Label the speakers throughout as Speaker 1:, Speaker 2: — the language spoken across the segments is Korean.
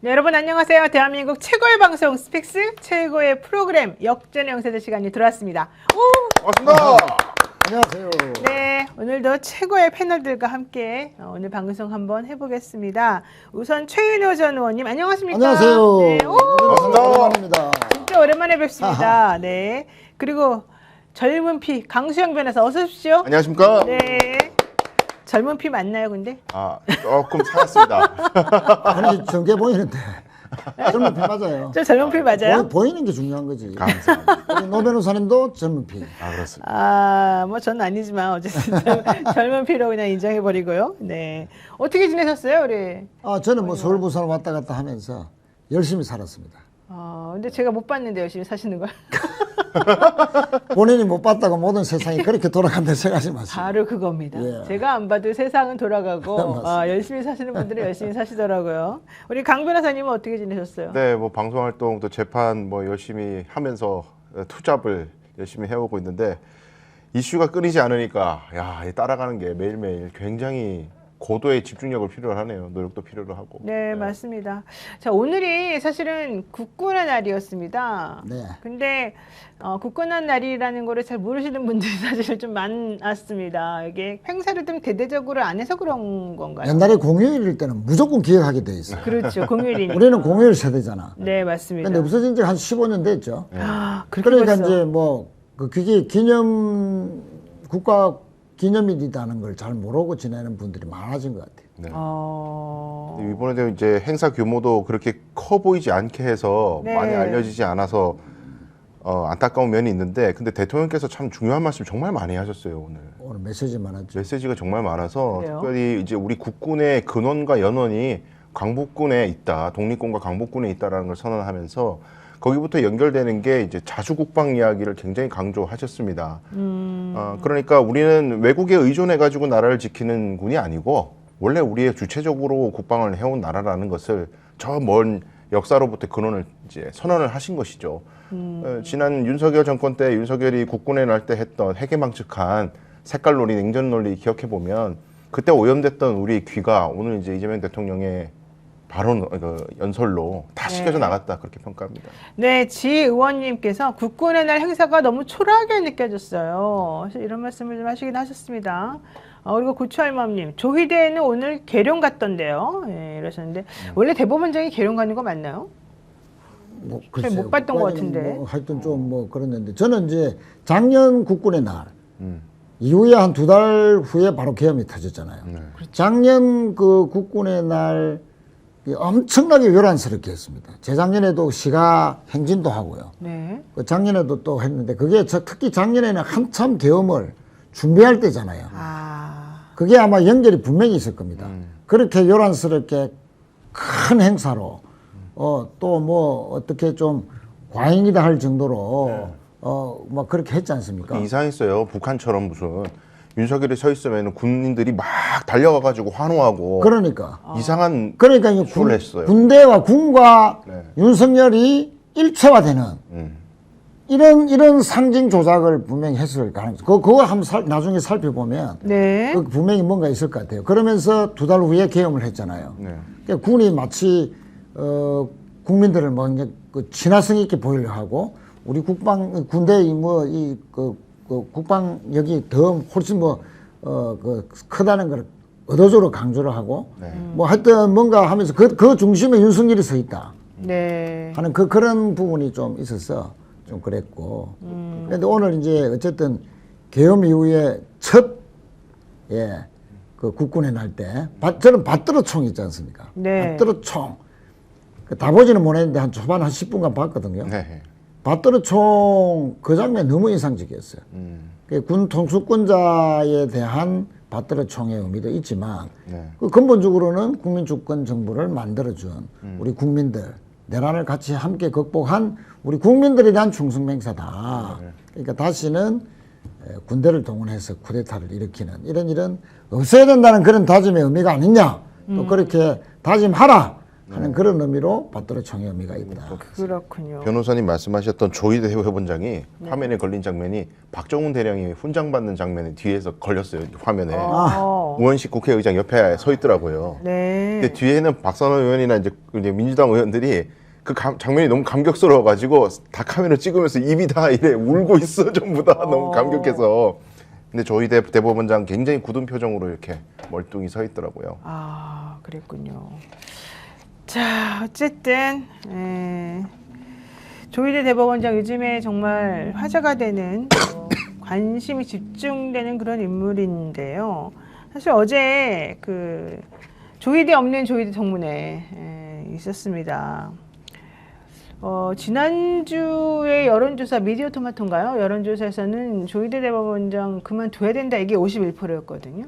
Speaker 1: 네, 여러분 안녕하세요. 대한민국 최고의 방송 스픽스 최고의 프로그램 역전의 영세대 시간이 들어왔습니다.
Speaker 2: 반갑습니다.
Speaker 3: 안녕하세요.
Speaker 1: 네, 오늘도 최고의 패널들과 함께 오늘 방송 한번 해보겠습니다. 우선 최윤호 전 의원님 안녕하십니까?
Speaker 3: 안녕하세요.
Speaker 1: 네,
Speaker 3: 오랜만입니다.
Speaker 1: 진짜 오랜만에 뵙습니다. 네, 그리고 젊은 피 강수영 변호사 어서 오십시오.
Speaker 2: 안녕하십니까?
Speaker 1: 네, 젊은 피 맞나요, 근데?
Speaker 2: 조금 살았습니다.
Speaker 3: 아니 젊게 보이는데 젊은 피 맞아요.
Speaker 1: 저 젊은 피 맞아요?
Speaker 3: 보이는 게 중요한 거지.
Speaker 2: 감사합니다.
Speaker 3: 우리 노 변호사님도 젊은 피.
Speaker 2: 그렇습니다.
Speaker 1: 뭐 저는 아니지만 어쨌든 젊은 피로 그냥 인정해버리고요. 네, 어떻게 지내셨어요, 우리?
Speaker 3: 저는 뭐 서울 부산 왔다 갔다 하면서 열심히 살았습니다.
Speaker 1: 근데 제가 못 봤는데 열심히 사시는 거야?
Speaker 3: 본인이 못 봤다고 모든 세상이 그렇게 돌아간다 생각하지 마세요.
Speaker 1: 바로 그겁니다.
Speaker 3: 예.
Speaker 1: 제가 안 봐도 세상은 돌아가고
Speaker 3: 맞습니다.
Speaker 1: 열심히 사시는 분들은 열심히 사시더라고요. 우리 강 변호사님은 어떻게 지내셨어요?
Speaker 2: 네, 뭐 방송 활동 또 재판 뭐 열심히 하면서 투잡을 열심히 해오고 있는데 이슈가 끊이지 않으니까 따라가는 게 매일매일 굉장히 고도의 집중력을 필요로 하네요. 노력도 필요로 하고.
Speaker 1: 네, 맞습니다. 자, 오늘이 사실은 국군의 날이었습니다.
Speaker 3: 네.
Speaker 1: 근데 국군의 날이라는 거를 잘 모르시는 분들이 사실 좀 많았습니다. 이게 행사를 좀 대대적으로 안 해서 그런 건가요?
Speaker 3: 옛날에 공휴일일 때는 무조건 기억하게 돼 있어요.
Speaker 1: 그렇죠. 공휴일이니까.
Speaker 3: 우리는 공휴일 세대잖아.
Speaker 1: 네, 맞습니다.
Speaker 3: 근데 없어진 지 한 15년 됐죠.
Speaker 1: 그렇게
Speaker 3: 그러니까
Speaker 1: 벌써.
Speaker 3: 이제 뭐 그게 국가 기념일이라는 걸 잘 모르고 지내는 분들이 많아진 것 같아요.
Speaker 2: 네.
Speaker 1: 어...
Speaker 2: 이번에도 이제 행사 규모도 그렇게 커 보이지 않게 해서
Speaker 1: 네.
Speaker 2: 많이 알려지지 않아서 안타까운 면이 있는데 근데 대통령께서 참 중요한 말씀 정말 많이 하셨어요 오늘.
Speaker 3: 오늘 메시지 많았죠.
Speaker 2: 메시지가 정말 많아서
Speaker 1: 그래요?
Speaker 2: 특별히 이제 우리 국군의 근원과 연원이 강북군에 있다, 독립군과 강북군에 있다라는 걸 선언하면서 거기부터 연결되는 게 이제 자주국방 이야기를 굉장히 강조하셨습니다. 그러니까 우리는 외국에 의존해가지고 나라를 지키는 군이 아니고 원래 우리의 주체적으로 국방을 해온 나라라는 것을 저 먼 역사로부터 근원을 이제 선언을 하신 것이죠. 지난 윤석열 정권 때 윤석열이 국군에 날 때 했던 해괴망측한 색깔 논리, 냉전 논리 기억해 보면 그때 오염됐던 우리 귀가 오늘 이제 이재명 대통령의 발언 연설로 다 씻겨져 나갔다 그렇게 평가합니다.
Speaker 1: 네, 지 의원님께서 국군의 날 행사가 너무 초라하게 느껴졌어요. 그래서 이런 말씀을 좀 하시긴 하셨습니다. 그리고 고추할멈님, 조희대는 오늘 계룡 갔던데요. 네, 이러셨는데 원래 대법원장이 계룡 가는 거 맞나요?
Speaker 3: 뭐,
Speaker 1: 잘 못 봤던 것 같은데.
Speaker 3: 뭐 하여튼 좀 뭐 그랬는데 저는 이제 작년 국군의 날 이후에 한 2달 후에 바로 계엄이 터졌잖아요. 작년 그 국군의 날 엄청나게 요란스럽게 했습니다. 재작년에도 시가 행진도 하고요.
Speaker 1: 네.
Speaker 3: 그 작년에도 또 했는데 그게 특히 작년에는 한참 계엄을 준비할 때잖아요. 그게 아마 연결이 분명히 있을 겁니다. 그렇게 요란스럽게 큰 행사로 또 뭐 어떻게 좀 과잉이다 할 정도로 막 그렇게 했지 않습니까?
Speaker 2: 이상했어요. 북한처럼 무슨 윤석열이 서 있으면 군인들이 막 달려가가지고 환호하고
Speaker 3: 그러니까
Speaker 2: 이상한
Speaker 3: 그러니까 이
Speaker 2: 쇼를 했어요.
Speaker 3: 군대와 군과
Speaker 2: 네.
Speaker 3: 윤석열이 일체화되는 이런 상징 조작을 분명히 했을 가능성. 그거 한번 나중에 살펴보면
Speaker 1: 네.
Speaker 3: 그 분명히 뭔가 있을 것 같아요. 그러면서 2달 후에 계엄을 했잖아요.
Speaker 2: 네.
Speaker 3: 그러니까 군이 마치 국민들을 뭐 이제 그 친화성 있게 보이려 하고 우리 군대의 뭐 이 국방력이 더 훨씬 그 크다는 걸 의도적으로 강조를 하고 뭐 하여튼 뭔가 하면서 그 중심에 윤석열이 서 있다
Speaker 1: 네.
Speaker 3: 하는 그런 부분이 좀 있어서 좀 그랬고 그런데 오늘 이제 어쨌든 계엄 이후에 그 국군의 날 때 저는 밭들어총 있지 않습니까?
Speaker 1: 네.
Speaker 3: 밭들어총 다 보지는 못했는데 한 초반 한 10분간 봤거든요.
Speaker 2: 네.
Speaker 3: 밭들어총 그 장면 너무 인상적이었어요. 군 통수권자에 대한 밭들어총의 의미도 있지만 그 근본적으로는 국민주권 정부를 만들어준 우리 국민들 내란을 같이 함께 극복한 우리 국민들에 대한 충성맹세다. 그러니까 다시는 군대를 동원해서 쿠데타를 일으키는 이런 없어야 된다는 그런 다짐의 의미가 아니냐. 또 그렇게 다짐하라 하는 그런 의미로 받들어 총회 의미가 있다.
Speaker 1: 그렇군요.
Speaker 2: 변호사님 말씀하셨던 조희대 대법원장이 화면에 걸린 장면이 박정훈 대령이 훈장 받는 장면에 뒤에서 걸렸어요. 화면에. 우원식 국회의장 옆에 서 있더라고요.
Speaker 1: 네.
Speaker 2: 근데 뒤에는 박선호 의원이나 이제 민주당 의원들이 그 장면이 너무 감격스러워가지고 다 카메라 찍으면서 입이 다 이래 울고 있어. 전부 다 너무 감격해서. 근데 조희대 대법원장 굉장히 굳은 표정으로 이렇게 멀뚱히 서 있더라고요.
Speaker 1: 아, 그랬군요. 자, 어쨌든 조희대 대법원장 요즘에 정말 화제가 되는 관심이 집중되는 그런 인물인데요. 사실 어제 그 조희대 없는 조희대 청문회 있었습니다. 지난주에 여론조사 미디어 토마토인가요? 여론조사에서는 조희대 대법원장 그만둬야 된다 이게 51%였거든요.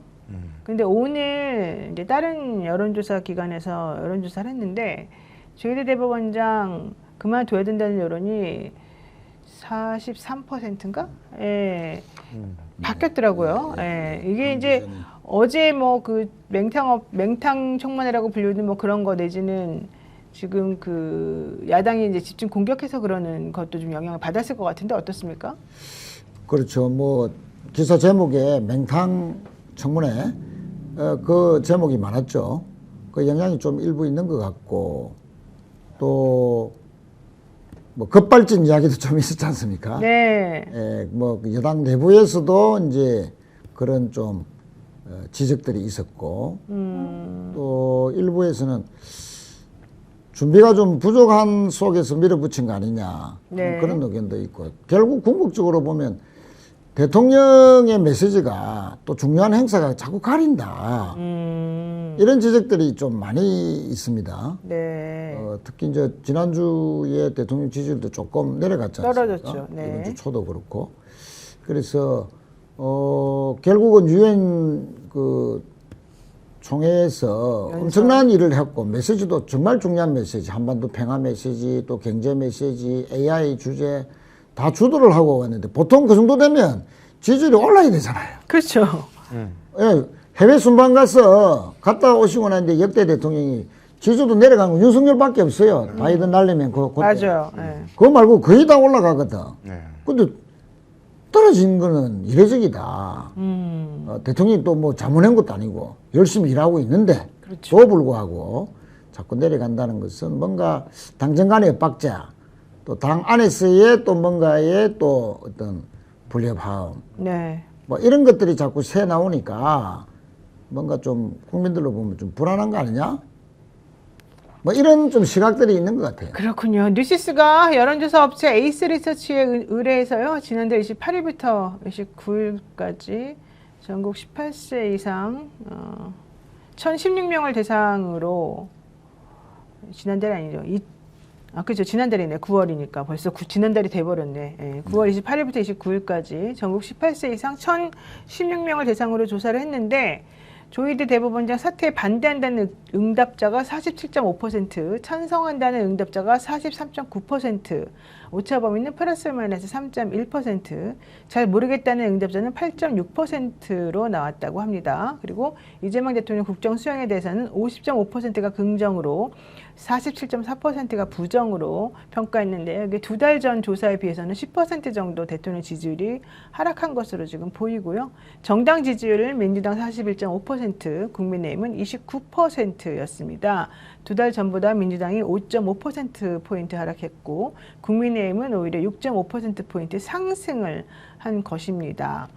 Speaker 1: 근데 오늘 이제 다른 여론조사 기관에서 여론조사를 했는데 조희대 대법원장 그만둬야 된다는 여론이 43%인가? 예. 바뀌었더라고요. 예. 이게 이제 어제 뭐 그 맹탕 청문회라고 불리는 뭐 그런 거 내지는 지금 그 야당이 이제 집중 공격해서 그러는 것도 좀 영향을 받았을 것 같은데 어떻습니까?
Speaker 3: 그렇죠. 뭐 기사 제목에 맹탕 청문회 그 제목이 많았죠. 그 영향이 좀 일부 있는 것 같고 또 뭐 급발진 이야기도 좀 있었지 않습니까?
Speaker 1: 네.
Speaker 3: 뭐 여당 내부에서도 이제 그런 좀 지적들이 있었고 또 일부에서는 준비가 좀 부족한 속에서 밀어붙인 거 아니냐
Speaker 1: 네.
Speaker 3: 그런 의견도 있고 결국 궁극적으로 보면 대통령의 메시지가 또 중요한 행사가 자꾸 가린다 이런 지적들이 좀 많이 있습니다.
Speaker 1: 네.
Speaker 3: 특히 이제 지난주에 대통령 지지율도 조금 내려갔지 않습니까?
Speaker 1: 떨어졌죠. 네.
Speaker 3: 이번 주 초도 그렇고 그래서 결국은 유엔 그 총회에서 엄청난 일을 했고 메시지도 정말 중요한 메시지 한반도 평화 메시지 또 경제 메시지 AI 주제 다 주도를 하고 왔는데 보통 그 정도 되면 지지율이 올라야 되잖아요.
Speaker 1: 그렇죠.
Speaker 3: 예, 해외 순방 갔다 오시고 나는데 역대 대통령이 지지도 내려간 건 윤석열밖에 없어요. 바이든 날리면 그때.
Speaker 1: 맞아요. 네.
Speaker 3: 그거 말고 거의 다 올라가거든.
Speaker 2: 네.
Speaker 3: 근데 떨어진 거는 이례적이다. 대통령이 또 뭐 자문한 것도 아니고 열심히 일하고 있는데
Speaker 1: 그렇죠.
Speaker 3: 또 불구하고 자꾸 내려간다는 것은 뭔가 당정 간의 엇박자 또 당 안에서의 또 뭔가의 또 어떤 불협화음
Speaker 1: 네.
Speaker 3: 뭐 이런 것들이 자꾸 새 나오니까 뭔가 좀 국민들로 보면 좀 불안한 거 아니냐? 뭐 이런 좀 시각들이 있는 것 같아요.
Speaker 1: 그렇군요. 뉴시스가 여론조사 업체 에이스 리서치에 의뢰해서요. 지난달 28일부터 29일까지 전국 18세 이상 1016명을 대상으로 지난달이 아니죠. 그죠. 지난달이네. 9월이니까 벌써 지난달이 돼버렸네. 예, 9월 28일부터 29일까지 전국 18세 이상 1016명을 대상으로 조사를 했는데 조희대 대법원장 사퇴에 반대한다는 응답자가 47.5%, 찬성한다는 응답자가 43.9%, 오차 범위는 플러스 마이너스 3.1%, 잘 모르겠다는 응답자는 8.6%로 나왔다고 합니다. 그리고 이재명 대통령 국정 수행에 대해서는 50.5%가 긍정으로 47.4%가 부정으로 평가했는데요. 이게 두 달 전 조사에 비해서는 10% 정도 대통령 지지율이 하락한 것으로 지금 보이고요. 정당 지지율은 민주당 41.5%, 국민의힘은 29%였습니다. 두 달 전보다 민주당이 5.5%포인트 하락했고 국민의힘은 오히려 6.5%포인트 상승을 한 것입니다.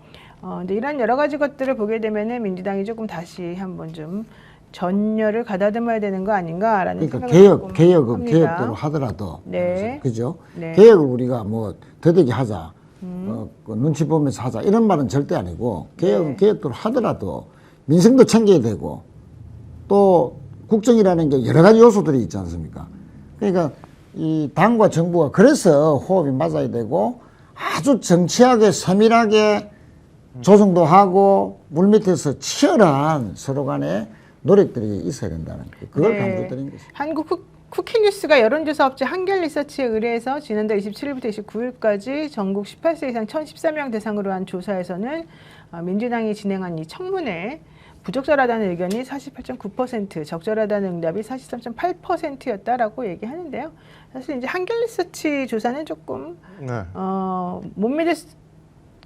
Speaker 1: 근데 이런 여러 가지 것들을 보게 되면은 민주당이 조금 다시 한번 좀 전열을 가다듬어야 되는 거 아닌가라는
Speaker 3: 그러니까
Speaker 1: 생각을
Speaker 3: 개혁대로 하더라도
Speaker 1: 네.
Speaker 3: 그죠?
Speaker 1: 네.
Speaker 3: 개혁을 우리가 뭐 더디게 하자, 그 눈치 보면서 하자 이런 말은 절대 아니고 개혁은
Speaker 1: 네.
Speaker 3: 개혁대로 하더라도 민생도 챙겨야 되고 또 국정이라는 게 여러 가지 요소들이 있지 않습니까? 그러니까 이 당과 정부가 그래서 호흡이 맞아야 되고 아주 정치하게 세밀하게 조정도 하고 물밑에서 치열한 서로 간에 노력들이 있어야 된다는 거. 그걸
Speaker 1: 네.
Speaker 3: 강조드린 것입니다.
Speaker 1: 한국 쿠키뉴스가 여론조사 업체 한결리서치에 의뢰해서 지난달 27일부터 29일까지 전국 18세 이상 1014명 대상으로 한 조사에서는 민주당이 진행한 이 청문회 부적절하다는 의견이 48.9%, 적절하다는 응답이 43.8%였다라고 얘기하는데요. 사실 이제 한겨레서치 조사는 조금
Speaker 2: 네.
Speaker 1: 못 믿을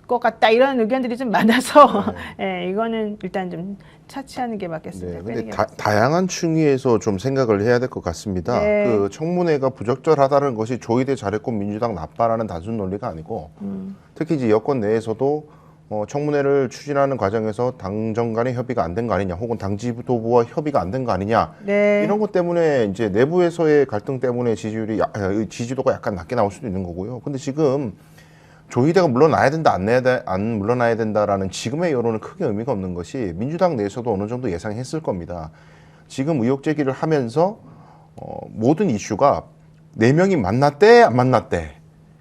Speaker 1: 것 같다 이런 의견들이 좀 많아서 예, 이거는 일단 좀 차치하는 게 맞겠습니다.
Speaker 2: 네, 근데
Speaker 1: 빼는 게 맞겠습니다.
Speaker 2: 다양한 층위에서 좀 생각을 해야 될 것 같습니다.
Speaker 1: 네.
Speaker 2: 그 청문회가 부적절하다는 것이 조희대 잘했고 민주당 나빠라는 단순 논리가 아니고 특히 이제 여권 내에서도 청문회를 추진하는 과정에서 당정 간의 협의가 안 된 거 아니냐, 혹은 당 지도부와 협의가 안 된 거 아니냐,
Speaker 1: 네.
Speaker 2: 이런 것 때문에 이제 내부에서의 갈등 때문에 지지도가 약간 낮게 나올 수도 있는 거고요. 근데 지금 조희대가 물러나야 된다, 안 물러나야 된다라는 지금의 여론은 크게 의미가 없는 것이 민주당 내에서도 어느 정도 예상했을 겁니다. 지금 의혹 제기를 하면서 모든 이슈가 4명이 만났대, 안 만났대,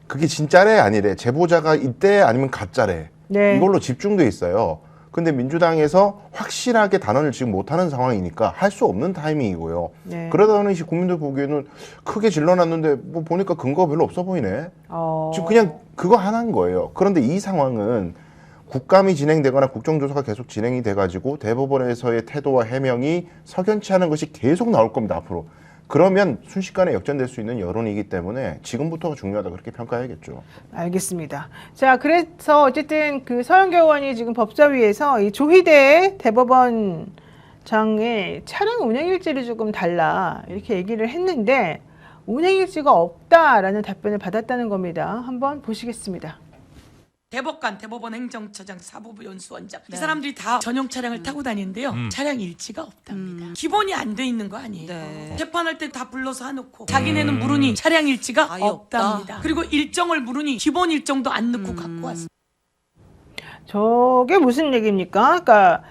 Speaker 2: 그게 진짜래, 아니래, 제보자가 있대, 아니면 가짜래,
Speaker 1: 네.
Speaker 2: 이걸로 집중돼 있어요. 근데 민주당에서 확실하게 단언을 지금 못하는 상황이니까 할 수 없는 타이밍이고요.
Speaker 1: 네.
Speaker 2: 그러다 보니 국민들 보기에는 크게 질러놨는데 뭐 보니까 근거가 별로 없어 보이네. 지금 그냥 그거 하나인 거예요. 그런데 이 상황은 국감이 진행되거나 국정조사가 계속 진행이 돼가지고 대법원에서의 태도와 해명이 석연치 않은 것이 계속 나올 겁니다, 앞으로. 그러면 순식간에 역전될 수 있는 여론이기 때문에 지금부터가 중요하다, 그렇게 평가해야겠죠.
Speaker 1: 알겠습니다. 자, 그래서 어쨌든 그 서영교 의원이 지금 법사위에서 이 조희대 대법원장의 차량 운행일지를 조금 달라 이렇게 얘기를 했는데 운행일지가 없다라는 답변을 받았다는 겁니다. 한번 보시겠습니다.
Speaker 4: 대법관, 대법원 행정처장, 사법부 연수원장 이 사람들이 다 전용 차량을 타고 다니는데요. 차량 일지가 없답니다. 기본이 안 돼 있는 거 아니에요.
Speaker 5: 네.
Speaker 4: 재판할 때 다 불러서 해놓고 자기네는 물으니 차량 일지가
Speaker 5: 아예
Speaker 4: 없답니다. 그리고 일정을 물으니 기본 일정도 안 넣고 갖고 왔습니다.
Speaker 1: 저게 무슨 얘기입니까? 그러니까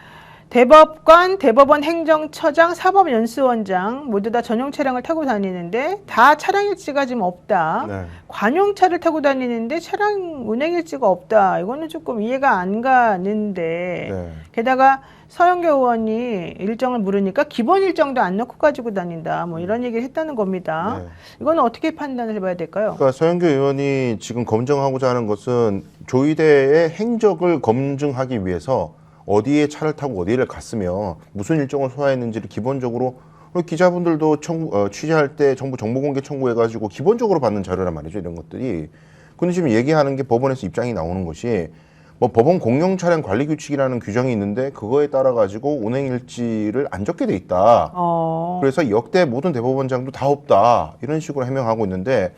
Speaker 1: 대법관, 대법원 행정처장, 사법연수원장 모두 다 전용 차량을 타고 다니는데 다 차량 일지가 지금 없다.
Speaker 2: 네.
Speaker 1: 관용차를 타고 다니는데 차량 운행 일지가 없다. 이거는 조금 이해가 안 가는데
Speaker 2: 네.
Speaker 1: 게다가 서영교 의원이 일정을 물으니까 기본 일정도 안 넣고 가지고 다닌다. 뭐 이런 얘기를 했다는 겁니다.
Speaker 2: 네.
Speaker 1: 이거는 어떻게 판단을 해봐야 될까요?
Speaker 2: 그러니까 서영교 의원이 지금 검증하고자 하는 것은 조희대의 행적을 검증하기 위해서 어디에 차를 타고 어디를 갔으며 무슨 일정을 소화했는지를 기본적으로 기자분들도 취재할 때 정부 정보공개 청구해가지고 기본적으로 받는 자료란 말이죠, 이런 것들이. 근데 지금 얘기하는 게 법원에서 입장이 나오는 것이 뭐 법원 공용 차량 관리 규칙이라는 규정이 있는데 그거에 따라 가지고 운행 일지를 안 적게 돼 있다. 그래서 역대 모든 대법원장도 다 없다, 이런 식으로 해명하고 있는데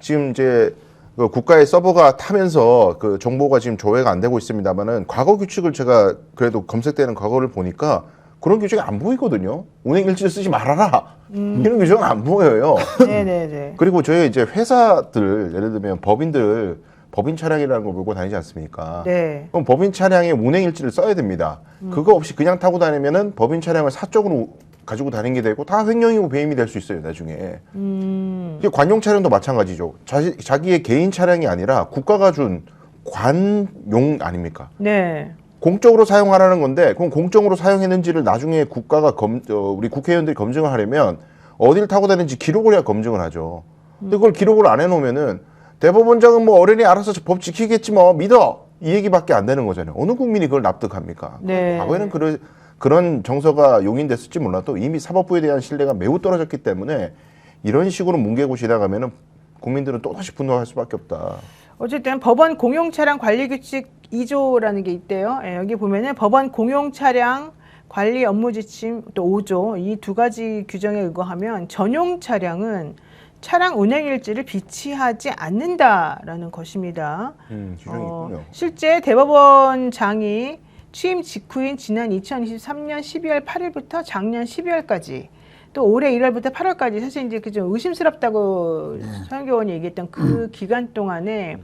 Speaker 2: 지금 이제 그 국가의 서버가 타면서 그 정보가 지금 조회가 안 되고 있습니다만은 과거 규칙을 제가 그래도 검색되는 과거를 보니까 그런 규정이 안 보이거든요. 운행 일지를 쓰지 말아라, 이런 규정은 안 보여요.
Speaker 1: 네네네.
Speaker 2: 그리고 저희 이제 회사들, 예를 들면 법인들 법인 차량이라는 걸 몰고 다니지 않습니까?
Speaker 1: 네.
Speaker 2: 그럼 법인 차량에 운행 일지를 써야 됩니다. 그거 없이 그냥 타고 다니면은 법인 차량을 사적으로 가지고 다니게 되고 다 횡령이고 배임이 될 수 있어요, 나중에. 이게 관용 차량도 마찬가지죠. 자기의 개인 차량이 아니라 국가가 준 관용 아닙니까?
Speaker 1: 네.
Speaker 2: 공적으로 사용하라는 건데, 그럼 공적으로 사용했는지를 나중에 국가가 우리 국회의원들이 검증을 하려면 어디를 타고 다니는지 기록을 해야 검증을 하죠. 근데 그걸 기록을 안 해놓으면은 대법원장은 뭐 어른이 알아서 법 지키겠지 뭐 믿어, 이 얘기밖에 안 되는 거잖아요. 어느 국민이 그걸 납득합니까?
Speaker 1: 네.
Speaker 2: 과거에는 그런 정서가 용인됐을지 몰라도 이미 사법부에 대한 신뢰가 매우 떨어졌기 때문에 이런 식으로 뭉개고 지나가면은 국민들은 또다시 분노할 수밖에 없다.
Speaker 1: 어쨌든 법원 공용 차량 관리 규칙 2조라는 게 있대요. 예, 여기 보면은 법원 공용 차량 관리 업무 지침 또 5조 이 두 가지 규정에 의거하면 전용 차량은 차량 운행 일지를 비치하지 않는다라는 것입니다.
Speaker 2: 규정이 있군요.
Speaker 1: 실제 대법원장이 취임 직후인 지난 2023년 12월 8일부터 작년 12월까지 또 올해 1월부터 8월까지 사실 이제 그 좀 의심스럽다고 서영교 의원이 얘기했던 그 기간 동안에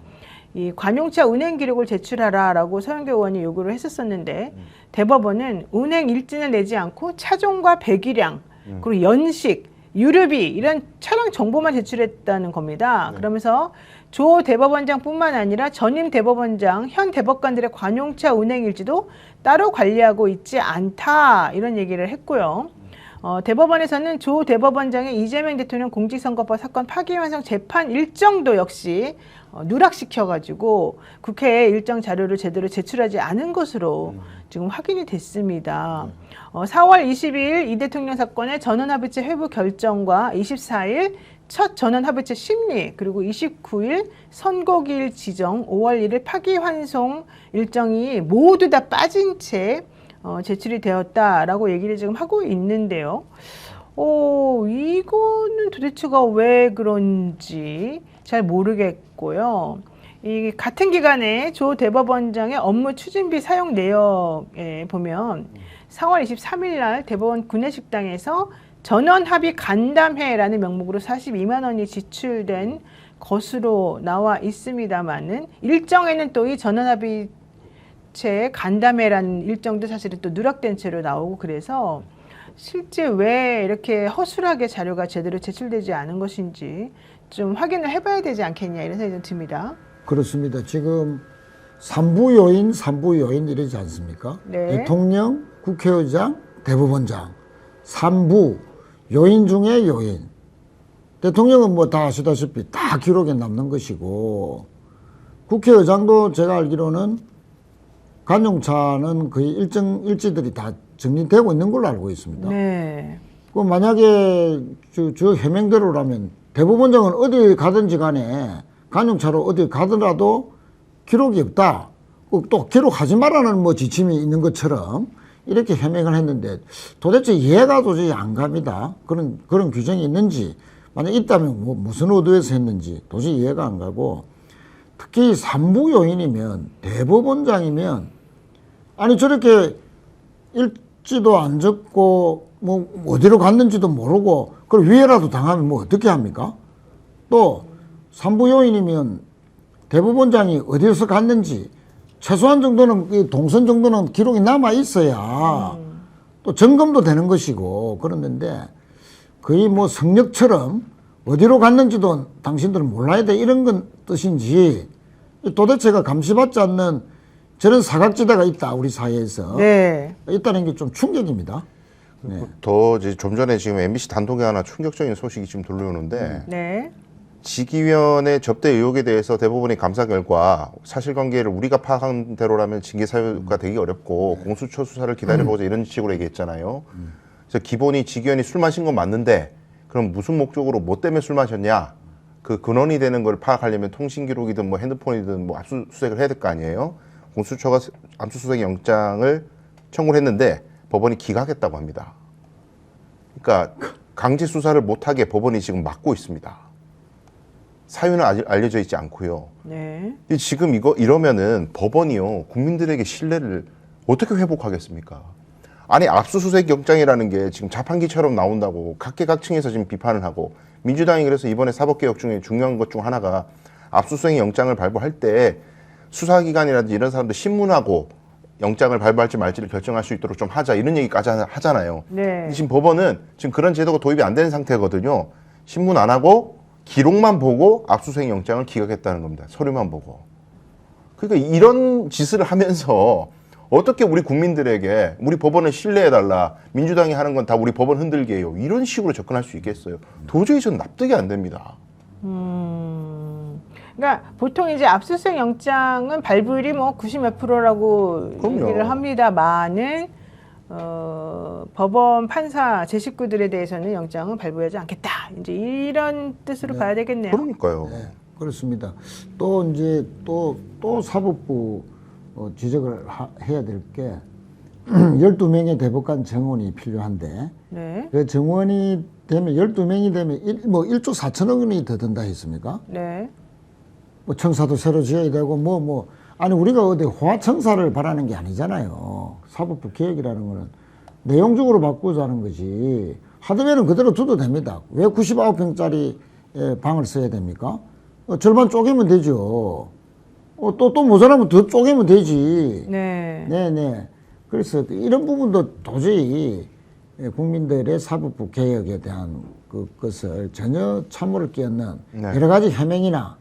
Speaker 1: 이 관용차 운행 기록을 제출하라라고 서영교 의원이 요구를 했었었는데 대법원은 운행 일지는 내지 않고 차종과 배기량 그리고 연식, 유류비 이런 차량 정보만 제출했다는 겁니다. 그러면서 조 대법원장뿐만 아니라 전임 대법원장, 현 대법관들의 관용차 운행 일지도 따로 관리하고 있지 않다 이런 얘기를 했고요. 대법원에서는 조 대법원장의 이재명 대통령 공직선거법 사건 파기환송 재판 일정도 역시 누락시켜가지고 국회에 일정 자료를 제대로 제출하지 않은 것으로 지금 확인이 됐습니다. 4월 22일 이 대통령 사건의 전원합의체 회부 결정과 24일 첫 전원합의체 심리, 그리고 29일 선고기일 지정, 5월 1일 파기환송 일정이 모두 다 빠진 채 제출이 되었다라고 얘기를 지금 하고 있는데요. 이거는 도대체가 왜 그런지 잘 모르겠고요. 이 같은 기간에 조 대법원장의 업무 추진비 사용 내역에 보면 4월 23일 날 대법원 구내식당에서 전원합의 간담회라는 명목으로 42만 원이 지출된 것으로 나와 있습니다만은 일정에는 또 이 전원합의체 간담회라는 일정도 사실은 또 누락된 채로 나오고 그래서 실제 왜 이렇게 허술하게 자료가 제대로 제출되지 않은 것인지 좀 확인을 해봐야 되지 않겠냐 이런 생각이 좀 듭니다.
Speaker 3: 그렇습니다. 지금 3부 요인, 3부 요인 이러지 않습니까?
Speaker 1: 네.
Speaker 3: 대통령, 국회의장, 대법원장. 3부 요인 중에 요인. 대통령은 뭐 다 아시다시피 다 기록에 남는 것이고, 국회의장도 제가 알기로는 관용차는 거의 일지들이 다 정리되고 있는 걸로 알고 있습니다.
Speaker 1: 네.
Speaker 3: 그 만약에 저 해명대로라면 대법원장은 어디 가든지 간에 관용차로 어디 가더라도 기록이 없다. 또 기록하지 말라는 뭐 지침이 있는 것처럼 이렇게 해명을 했는데 도대체 이해가 도저히 안 갑니다. 그런 규정이 있는지, 만약 있다면 뭐 무슨 의도에서 했는지 도저히 이해가 안 가고, 특히 3부 요인이면 대법원장이면 아니 저렇게 일지도 안 적고 뭐 어디로 갔는지도 모르고 그걸 위해라도 당하면 뭐 어떻게 합니까? 또 3부 요인이면 대법원장이 어디서 갔는지 최소한 정도는 동선 정도는 기록이 남아 있어야 또 점검도 되는 것이고 그러는데 거의 뭐 성역처럼 어디로 갔는지도 당신들은 몰라야 돼 이런 건 뜻인지, 도대체가 감시받지 않는 저런 사각지대가 있다 우리 사회에서.
Speaker 1: 네.
Speaker 3: 있다는 게 좀 충격입니다. 네.
Speaker 2: 더 이제 좀 전에 지금 MBC 단독에 하나 충격적인 소식이 지금 들려오는데
Speaker 1: 네.
Speaker 2: 지기위원회 접대 의혹에 대해서 대법원의 감사 결과 사실관계를 우리가 파악한 대로라면 징계 사유가 되기 어렵고 공수처 수사를 기다려보자 이런 식으로 얘기했잖아요. 그래서 기본이 지기위원이 술 마신 건 맞는데 그럼 무슨 목적으로 뭐 때문에 술 마셨냐, 그 근원이 되는 걸 파악하려면 통신 기록이든 뭐 핸드폰이든 뭐 압수수색을 해야 될 거 아니에요. 공수처가 압수수색 영장을 청구를 했는데 법원이 기각했다고 합니다. 그러니까 강제 수사를 못하게 법원이 지금 막고 있습니다. 사유는 아직 알려져 있지 않고요.
Speaker 1: 네.
Speaker 2: 지금 이러면은 법원이요, 국민들에게 신뢰를 어떻게 회복하겠습니까? 아니, 압수수색 영장이라는 게 지금 자판기처럼 나온다고 각계각층에서 지금 비판을 하고, 민주당이 그래서 이번에 사법개혁 중에 중요한 것 중 하나가 압수수색 영장을 발부할 때 수사기관이라든지 이런 사람들 신문하고 영장을 발부할지 말지를 결정할 수 있도록 좀 하자 이런 얘기까지 하잖아요.
Speaker 1: 네.
Speaker 2: 근데 지금 법원은 지금 그런 제도가 도입이 안 되는 상태거든요. 신문 안 하고 기록만 보고 압수수색 영장을 기각했다는 겁니다. 서류만 보고. 그러니까 이런 짓을 하면서 어떻게 우리 국민들에게 우리 법원을 신뢰해달라, 민주당이 하는 건 다 우리 법원 흔들게 해요, 이런 식으로 접근할 수 있겠어요? 도저히 전 납득이 안 됩니다.
Speaker 1: 그러니까 보통 이제 압수수색 영장은 발부율이 뭐 90몇 %라고
Speaker 2: 그럼요.
Speaker 1: 얘기를 합니다만은 법원 판사 제 식구들에 대해서는 영장은 발부하지 않겠다. 이제 이런 뜻으로 봐야 되겠네요.
Speaker 2: 그러니까요.
Speaker 3: 네, 그렇습니다. 또 이제 또 사법부 지적을 해야 될 게 12명의 대법관 정원이 필요한데,
Speaker 1: 네.
Speaker 3: 그 정원이 되면 12명이 되면 1조 4천억 원이 더 든다 했습니까?
Speaker 1: 네.
Speaker 3: 뭐 청사도 새로 지어야 되고 아니 우리가 어디 호화청사를 바라는 게 아니잖아요. 사법부 개혁이라는 거는 내용적으로 바꾸자는 거지. 하드웨어는 그대로 둬도 됩니다. 왜 99평짜리 방을 써야 됩니까? 절반 쪼개면 되죠. 또 모자라면 더 쪼개면 되지.
Speaker 1: 네.
Speaker 3: 네네. 그래서 이런 부분도 도저히 국민들의 사법부 개혁에 대한 그것을 전혀 참모를 끼얹는
Speaker 2: 네.
Speaker 3: 여러 가지 해명이나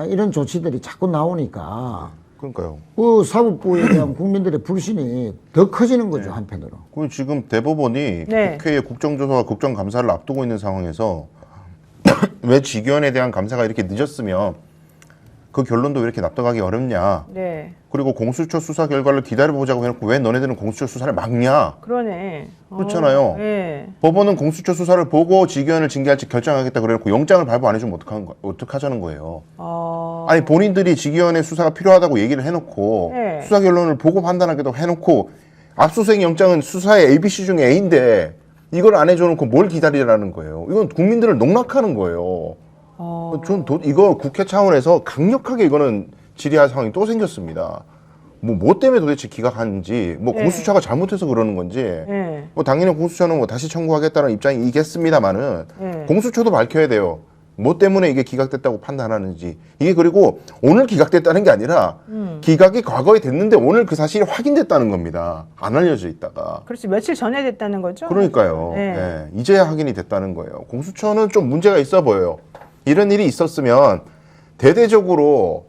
Speaker 3: 이런 조치들이 자꾸 나오니까
Speaker 2: 그러니까요.
Speaker 3: 그 사법부에 대한 국민들의 불신이 더 커지는 거죠, 한편으로.
Speaker 2: 그 지금 대법원이
Speaker 1: 네.
Speaker 2: 국회의 국정조사와 국정감사를 앞두고 있는 상황에서 왜 직위원에 대한 감사가 이렇게 늦었으며 그 결론도 왜 이렇게 납득하기 어렵냐.
Speaker 1: 네.
Speaker 2: 그리고 공수처 수사 결과를 기다려보자고 해놓고 왜 너네들은 공수처 수사를 막냐.
Speaker 1: 그러네.
Speaker 2: 그렇잖아요.
Speaker 1: 네.
Speaker 2: 법원은 공수처 수사를 보고 직위원을 징계할지 결정하겠다 그래놓고 영장을 발부 안 해주면 어떡하자는 거예요. 아니 본인들이 직위원의 수사가 필요하다고 얘기를 해놓고
Speaker 1: 네.
Speaker 2: 수사 결론을 보고 판단하기도 해놓고 압수수색 영장은 수사의 ABC 중에 A인데 이걸 안 해줘놓고 뭘 기다리라는 거예요. 이건 국민들을 농락하는 거예요. 전 이거 국회 차원에서 강력하게 이거는 질의할 상황이 또 생겼습니다. 뭐 때문에 도대체 기각하는지, 뭐
Speaker 1: 네.
Speaker 2: 공수처가 잘못해서 그러는 건지,
Speaker 1: 네.
Speaker 2: 뭐 당연히 공수처는 뭐 다시 청구하겠다는 입장이겠습니다만은
Speaker 1: 네.
Speaker 2: 공수처도 밝혀야 돼요. 뭐 때문에 이게 기각됐다고 판단하는지. 이게 그리고 오늘 기각됐다는 게 아니라 기각이 과거에 됐는데 오늘 그 사실이 확인됐다는 겁니다. 안 알려져 있다가.
Speaker 1: 그렇지, 며칠 전에 됐다는 거죠?
Speaker 2: 그러니까요.
Speaker 1: 네.
Speaker 2: 예, 이제야 확인이 됐다는 거예요. 공수처는 좀 문제가 있어 보여요. 이런 일이 있었으면 대대적으로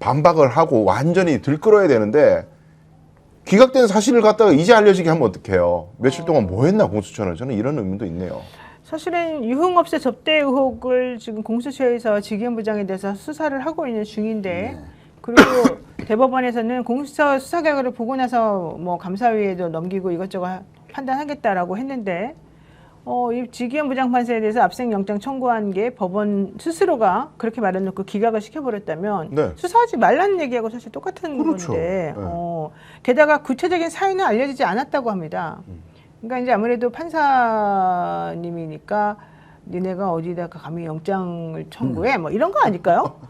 Speaker 2: 반박을 하고 완전히 들끓어야 되는데 기각된 사실을 갖다가 이제 알려지게 하면 어떡해요. 며칠 동안 뭐 했나 공수처는. 저는 이런 의문도 있네요.
Speaker 1: 사실은 유흥업체 접대 의혹을 지금 공수처에서 직위원 부장에 대해서 수사를 하고 있는 중인데 그리고 대법원에서는 공수처 수사 결과를 보고 나서 뭐 감사위에도 넘기고 이것저것 판단하겠다라고 했는데 이 직위원 부장 판사에 대해서 압수수색 영장 청구한 게 법원 스스로가 그렇게 말해놓고 기각을 시켜버렸다면
Speaker 2: 네.
Speaker 1: 수사하지 말라는 얘기하고 사실 똑같은
Speaker 2: 그렇죠.
Speaker 1: 건데
Speaker 2: 네.
Speaker 1: 게다가 구체적인 사유는 알려지지 않았다고 합니다. 그러니까 이제 아무래도 판사님이니까 니네가 어디다가 감히 영장을 청구해 뭐 이런 거 아닐까요?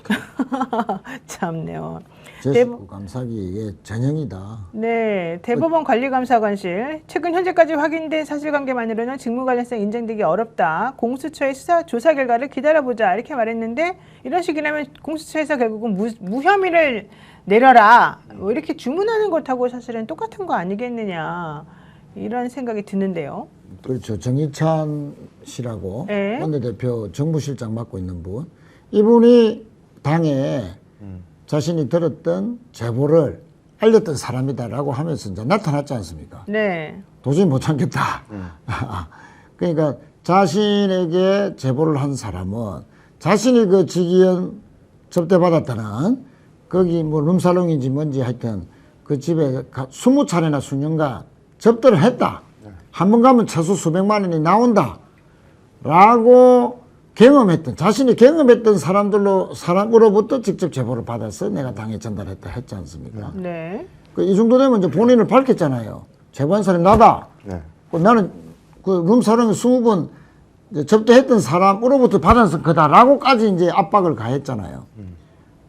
Speaker 1: 참네요.
Speaker 3: 제19감사기 이게 전형이다.
Speaker 1: 네, 대법원 관리감사관실 최근 현재까지 확인된 사실관계만으로는 직무 관련성 인정되기 어렵다. 공수처의 수사 조사 결과를 기다려보자 이렇게 말했는데 이런 식이라면 공수처에서 결국은 무혐의를 내려라 뭐 이렇게 주문하는 것하고 사실은 똑같은 거 아니겠느냐 이런 생각이 드는데요.
Speaker 3: 그렇죠. 정의찬 씨라고
Speaker 1: 네.
Speaker 3: 원내대표 정무실장 맡고 있는 분. 이분이 당에 자신이 들었던 제보를 알렸던 사람이다라고 하면서 이제 나타났지 않습니까?
Speaker 1: 네.
Speaker 3: 도저히 못 참겠다. 그러니까 자신에게 제보를 한 사람은 자신이 그 직위원 접대받았다는 거기 뭐 룸살롱인지 뭔지 하여튼 그 집에 20차례나 수년간 접대를 했다. 한 번 가면 최소 수백만 원이 나온다. 라고 경험했던, 자신이 경험했던 사람으로부터 직접 제보를 받아서 내가 당에 전달했다 했지 않습니까?
Speaker 1: 네.
Speaker 3: 이 정도 되면 이제 본인을 밝혔잖아요. 제보한 사람이 나다.
Speaker 2: 네.
Speaker 3: 나는 그 룸사롱에 20번 접대했던 사람으로부터 받아서 그다라고까지 이제 압박을 가했잖아요.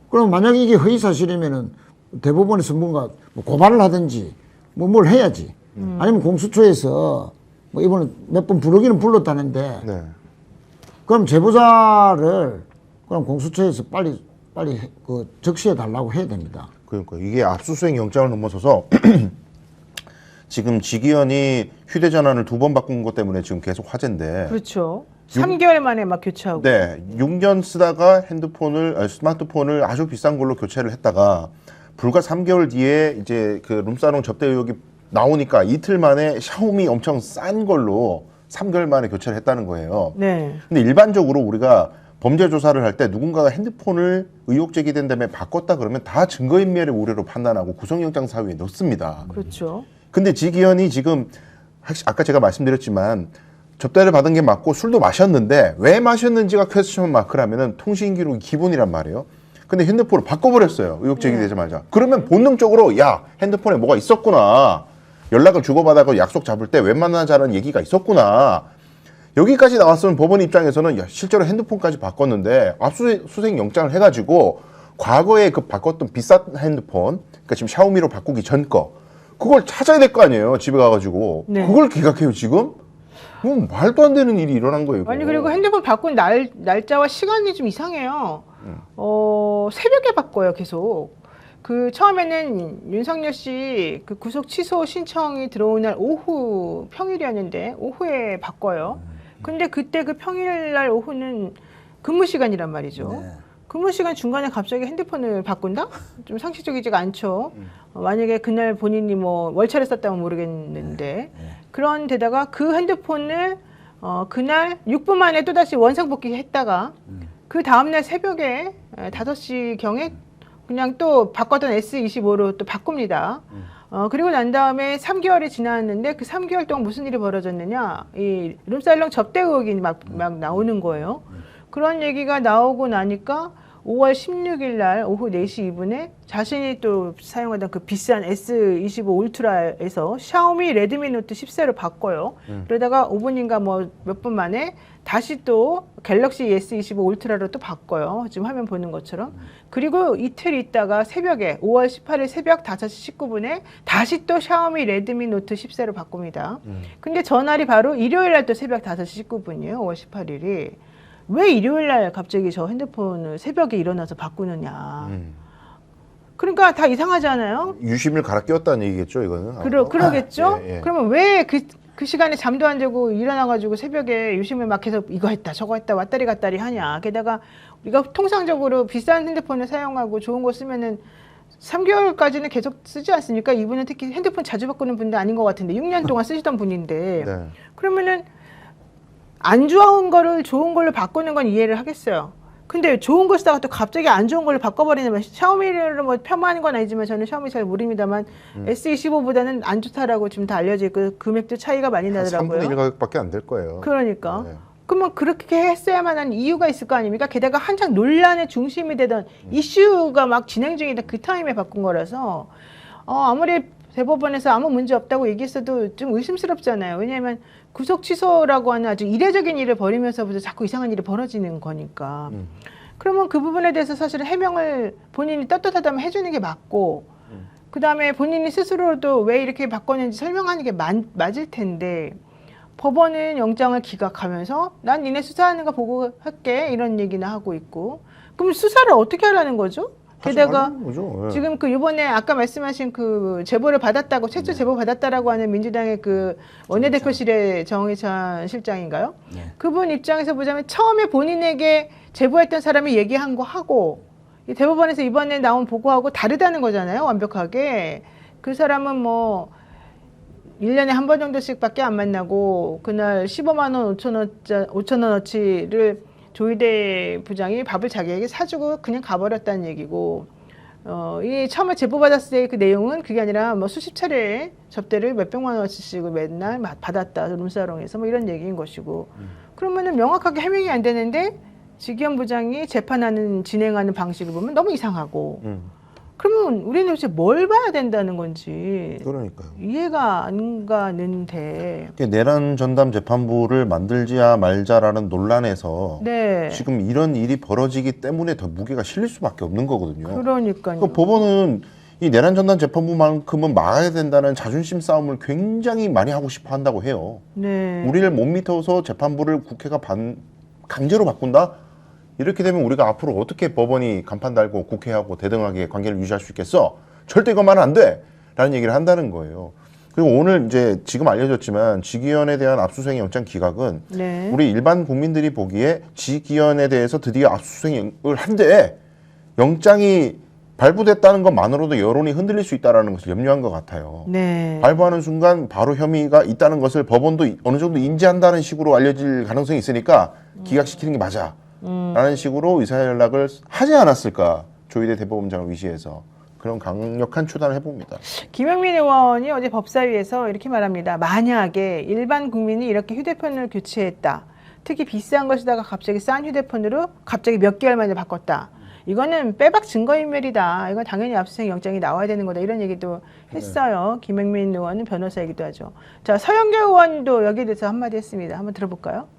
Speaker 3: 그럼 만약에 이게 허위사실이면은 대법원에서 뭔가 뭐 고발을 하든지 뭐 뭘 해야지. 아니면 공수처에서 뭐 이번에 몇 번 부르기는 불렀다는데
Speaker 2: 네.
Speaker 3: 그럼 제보자를 그럼 공수처에서 빨리 그 적시해 달라고 해야 됩니다.
Speaker 2: 그러니까 이게 압수수색 영장을 넘어서서 지금 직위원이 휴대전화를 2번 바꾼 것 때문에 지금 계속 화제인데.
Speaker 1: 그렇죠. 3개월 만에 막 교체하고.
Speaker 2: 네, 6년 쓰다가 스마트폰을 아주 비싼 걸로 교체를 했다가 불과 3개월 뒤에 이제 그 룸사롱 접대 의혹이 나오니까 이틀 만에 샤오미 엄청 싼 걸로 3개월 만에 교체를 했다는 거예요.
Speaker 1: 네.
Speaker 2: 근데 일반적으로 우리가 범죄 조사를 할 때 누군가가 핸드폰을 의혹 제기된 다음에 바꿨다 그러면 다 증거인멸의 우려로 판단하고 구속영장 사유에 넣습니다.
Speaker 1: 그렇죠.
Speaker 2: 근데 직위원이 지금 아까 제가 말씀드렸지만 접대를 받은 게 맞고 술도 마셨는데 왜 마셨는지가 퀘스천 마크라면은 통신 기록이 기본이란 말이에요. 근데 핸드폰을 바꿔버렸어요. 의혹 제기되자마자. 그러면 본능적으로 야 핸드폰에 뭐가 있었구나. 연락을 주고받아서 약속 잡을 때 왜 만나자는 얘기가 있었구나. 여기까지 나왔으면 법원 입장에서는 야 실제로 핸드폰까지 바꿨는데 압수수색 영장을 해가지고 과거에 그 바꿨던 비싼 핸드폰, 그러니까 지금 샤오미로 바꾸기 전 거, 그걸 찾아야 될 거 아니에요. 집에 가가지고.
Speaker 1: 네.
Speaker 2: 그걸 기각해요 지금? 그럼 말도 안 되는 일이 일어난 거예요. 이거.
Speaker 1: 아니 그리고 핸드폰 바꾼 날짜와 시간이 좀 이상해요. 새벽에 바꿔요 계속. 그 처음에는 윤석열 씨 그 구속 취소 신청이 들어온 날 오후 평일이었는데 오후에 바꿔요. 근데 그때 그 평일 날 오후는 근무 시간이란 말이죠. 근무 시간 중간에 갑자기 핸드폰을 바꾼다? 좀 상식적이지가 않죠. 만약에 그날 본인이 뭐 월차를 썼다면 모르겠는데 그런 데다가 그 핸드폰을 그날 6분 만에 또다시 원상복귀했다가 그 다음날 새벽에 5시경에 그냥 또 바꿨던 S25로 또 바꿉니다. 그리고 난 다음에 3개월이 지났는데 그 3개월 동안 무슨 일이 벌어졌느냐. 이 룸살롱 접대 의혹이 막 나오는 거예요. 그런 얘기가 나오고 나니까 5월 16일 날 오후 4시 2분에 자신이 또 사용하던 그 비싼 S25 울트라에서 샤오미 레드미 노트 14로 바꿔요. 그러다가 5분인가 뭐 몇 분 만에 다시 또 갤럭시 S25 울트라로 또 바꿔요. 지금 화면 보는 것처럼. 그리고 이틀 있다가 새벽에 5월 18일 새벽 5시 19분에 다시 또 샤오미 레드미 노트 14로 바꿉니다. 근데 전날이 바로 일요일 날 또 새벽 5시 19분이에요. 5월 18일이. 왜 일요일 날 갑자기 저 핸드폰을 새벽에 일어나서 바꾸느냐. 그러니까 다 이상하잖아요.
Speaker 2: 유심을 갈아 끼웠다는 얘기겠죠, 이거는.
Speaker 1: 그러겠죠?
Speaker 2: 예, 예.
Speaker 1: 그러면 왜 그 시간에 잠도 안 자고 일어나가지고 새벽에 유심을 막 해서 이거 했다 저거 했다 왔다리 갔다리 하냐. 게다가 우리가 통상적으로 비싼 핸드폰을 사용하고 좋은 거 쓰면은 3개월까지는 계속 쓰지 않습니까? 이분은 특히 핸드폰 자주 바꾸는 분도 아닌 것 같은데 6년 동안 쓰시던 분인데
Speaker 2: 네.
Speaker 1: 그러면은 안 좋은 거를 좋은 걸로 바꾸는 건 이해를 하겠어요. 근데 좋은 걸 쓰다가 또 갑자기 안 좋은 걸로 바꿔버리는, 샤오미를 뭐 폄하하는 건 아니지만 저는 샤오미 잘 모릅니다만 S25보다는 안 좋다라고 지금 다 알려져 있고 금액도 차이가 많이
Speaker 2: 한
Speaker 1: 나더라고요.
Speaker 2: 3분의 1 가격밖에 안 될 거예요.
Speaker 1: 그러니까.
Speaker 2: 네.
Speaker 1: 그러면 그렇게 했어야만 한 이유가 있을 거 아닙니까? 게다가 한창 논란의 중심이 되던 이슈가 막 진행 중이던 그 타임에 바꾼 거라서 아무리 대법원에서 아무 문제 없다고 얘기했어도 좀 의심스럽잖아요. 왜냐하면 구속 취소라고 하는 아주 이례적인 일을 벌이면서부터 자꾸 이상한 일이 벌어지는 거니까. 그러면 그 부분에 대해서 사실은 해명을 본인이 떳떳하다면 해주는 게 맞고 그 다음에 본인이 스스로도 왜 이렇게 바꿨는지 설명하는 게 맞을 텐데 법원은 영장을 기각하면서 난 니네 수사하는 거 보고 할게 이런 얘기나 하고 있고 그럼 수사를 어떻게 하라는 거죠? 게다가
Speaker 2: 거죠. 예.
Speaker 1: 지금 그 이번에 아까 말씀하신 그 제보를 받았다고 최초 제보 받았다라고 하는 민주당의 그 원내대표실의 정의찬 실장인가요?
Speaker 3: 네.
Speaker 1: 그분 입장에서 보자면 처음에 본인에게 제보했던 사람이 얘기한 거 하고 이 대법원에서 이번에 나온 보고하고 다르다는 거잖아요. 완벽하게. 그 사람은 뭐 1년에 한 번 정도씩밖에 안 만나고 그날 15만 원, 5천 원어치를 조희대 부장이 밥을 자기에게 사주고 그냥 가버렸다는 얘기고 이 처음에 제보받았을 때 그 내용은 그게 아니라 뭐 수십 차례 접대를 몇백만 원어치씩 맨날 받았다 룸사롱에서 뭐 이런 얘기인 것이고 그러면은 명확하게 해명이 안 되는데 지기현 부장이 재판하는 진행하는 방식을 보면 너무 이상하고 그러면 우리는 도대체 뭘 봐야 된다는 건지
Speaker 2: 그러니까요.
Speaker 1: 이해가 안 가는데
Speaker 2: 내란 전담 재판부를 만들지야 말자라는 논란에서
Speaker 1: 네
Speaker 2: 지금 이런 일이 벌어지기 때문에 더 무게가 실릴 수밖에 없는 거거든요.
Speaker 1: 그러니까요.
Speaker 2: 그러니까 법원은 이 내란 전담 재판부만큼은 막아야 된다는 자존심 싸움을 굉장히 많이 하고 싶어 한다고 해요.
Speaker 1: 네.
Speaker 2: 우리를 못 믿어서 재판부를 국회가 강제로 바꾼다? 이렇게 되면 우리가 앞으로 어떻게 법원이 간판 달고 국회하고 대등하게 관계를 유지할 수 있겠어? 절대 이거 말은 안 돼! 라는 얘기를 한다는 거예요. 그리고 오늘 이제 지금 알려졌지만 지기현에 대한 압수수색 영장 기각은
Speaker 1: 네.
Speaker 2: 우리 일반 국민들이 보기에 지기현에 대해서 드디어 압수수색을 한데 영장이 발부됐다는 것만으로도 여론이 흔들릴 수 있다는 것을 염려한 것 같아요.
Speaker 1: 네.
Speaker 2: 발부하는 순간 바로 혐의가 있다는 것을 법원도 어느 정도 인지한다는 식으로 알려질 가능성이 있으니까 기각시키는 게 맞아. 라는 식으로 의사연락을 하지 않았을까. 조희대 대법원장을 위시해서. 그런 강력한 추단을 해봅니다.
Speaker 1: 김영민 의원이 어제 법사위에서 이렇게 말합니다. 만약에 일반 국민이 이렇게 휴대폰을 교체했다. 특히 비싼 것이다가 갑자기 싼 휴대폰으로 갑자기 몇 개월 만에 바꿨다. 이거는 빼박 증거인멸이다. 이건 당연히 압수수색 영장이 나와야 되는 거다. 이런 얘기도 했어요. 김영민 의원은 변호사이기도 하죠. 자, 서영교 의원도 여기에 대해서 한마디 했습니다. 한번 들어볼까요?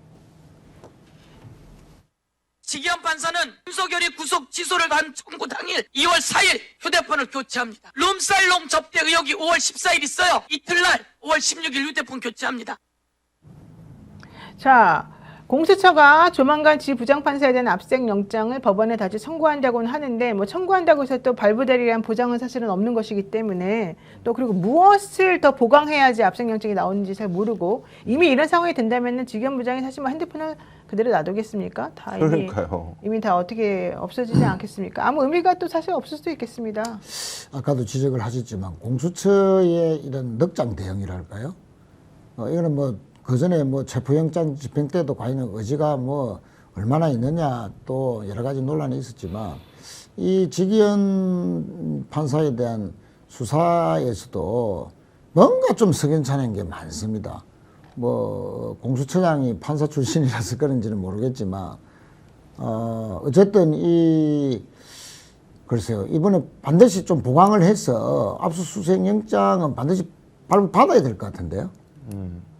Speaker 4: 지기현 판사는 윤석열이 구속 취소를 한 청구 당일 2월 4일 휴대폰을 교체합니다. 룸살롱 접대 의혹이 5월 14일 있어요. 이틀날 5월 16일 휴대폰 교체합니다.
Speaker 1: 자, 공수처가 조만간 지 부장판사에 대한 압수수색 영장을 법원에 다시 청구한다고는 하는데 뭐 청구한다고 해서 또 발부되리란 보장은 사실은 없는 것이기 때문에 또 그리고 무엇을 더 보강해야지 압수수색 영장이 나오는지 잘 모르고 이미 이런 상황이 된다면은 지기현 부장이 사실 뭐 핸드폰을 그대로 놔두겠습니까? 다
Speaker 2: 그러니까요.
Speaker 1: 이미 다 어떻게 없어지지 않겠습니까? 아무 의미가 또 사실 없을 수도 있겠습니다.
Speaker 3: 아까도 지적을 하셨지만 공수처의 이런 넉장 대응이랄까요? 이거는 뭐 그전에 뭐 체포영장 집행 때도 과연 의지가 뭐 얼마나 있느냐 또 여러 가지 논란이 있었지만 이 지기현 판사에 대한 수사에서도 뭔가 좀 석연찮은 게 많습니다. 뭐 공수처장이 판사 출신이라서 그런지는 모르겠지만 어쨌든 글쎄요 이번에 반드시 좀 보강을 해서 압수수색 영장은 반드시 받아야 될 것 같은데요.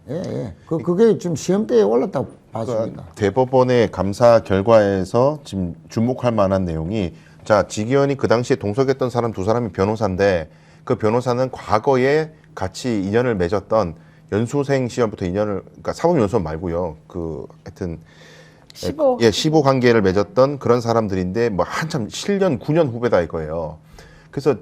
Speaker 3: 예. 그게 지금 시험대에 올랐다고 봤습니다.
Speaker 2: 그러니까 대법원의 감사 결과에서 지금 주목할 만한 내용이 자 지기현이 그 당시에 동석했던 사람 두 사람이 변호사인데 그 변호사는 과거에 같이 인연을 맺었던 연수생 시절부터 인연을 그러니까 사법연수원 말고요. 하여튼 15 관계를 맺었던 그런 사람들인데 뭐 한참 7년 9년 후배다 이거예요. 그래서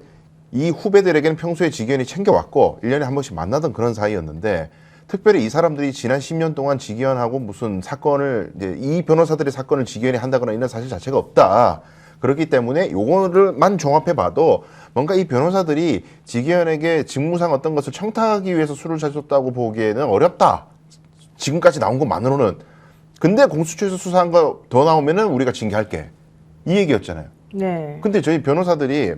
Speaker 2: 이 후배들에게는 평소에 지기현이 챙겨왔고 1년에 한 번씩 만나던 그런 사이였는데 특별히 이 사람들이 지난 10년 동안 지기현하고 무슨 사건을 이제 이 변호사들의 사건을 지기현이 한다거나 이런 사실 자체가 없다. 그렇기 때문에 요거를만 종합해 봐도 뭔가 이 변호사들이 지기현에게 직무상 어떤 것을 청탁하기 위해서 술을 사줬다고 보기에는 어렵다. 지금까지 나온 것만으로는. 근데 공수처에서 수사한 거 더 나오면은 우리가 징계할게. 이 얘기였잖아요.
Speaker 1: 네.
Speaker 2: 근데 저희 변호사들이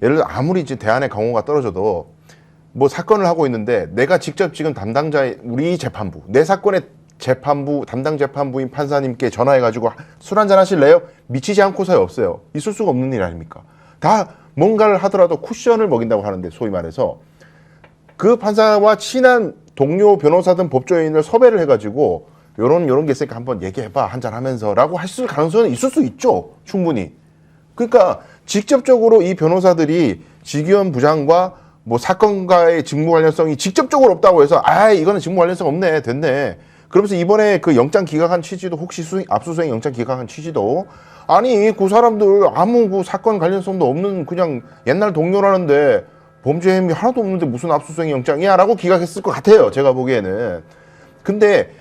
Speaker 2: 예를 들어 아무리 이제 대안의 강호가 떨어져도 뭐 사건을 하고 있는데 내가 직접 지금 담당자의 우리 재판부 내 사건의 재판부 담당 재판부인 판사님께 전화해가지고 술 한잔 하실래요? 미치지 않고서야 없어요. 있을 수가 없는 일 아닙니까? 다 뭔가를 하더라도 쿠션을 먹인다고 하는데 소위 말해서 그 판사와 친한 동료 변호사든 법조인을 섭외를 해가지고 요런 게 있으니까 한번 얘기해봐 한잔 하면서라고 할 가능성은 있을 수 있죠. 충분히. 그러니까 직접적으로 이 변호사들이 지기현 부장과 뭐 사건과의 직무 관련성이 직접적으로 없다고 해서 이거는 직무 관련성 없네 됐네. 그러면서 이번에 그 영장 기각한 취지도 혹시 압수수색 영장 기각한 취지도 아니 그 사람들 아무 그 사건 관련성도 없는 그냥 옛날 동료라는데 범죄 혐의 하나도 없는데 무슨 압수수색 영장이야 라고 기각했을 것 같아요. 제가 보기에는. 근데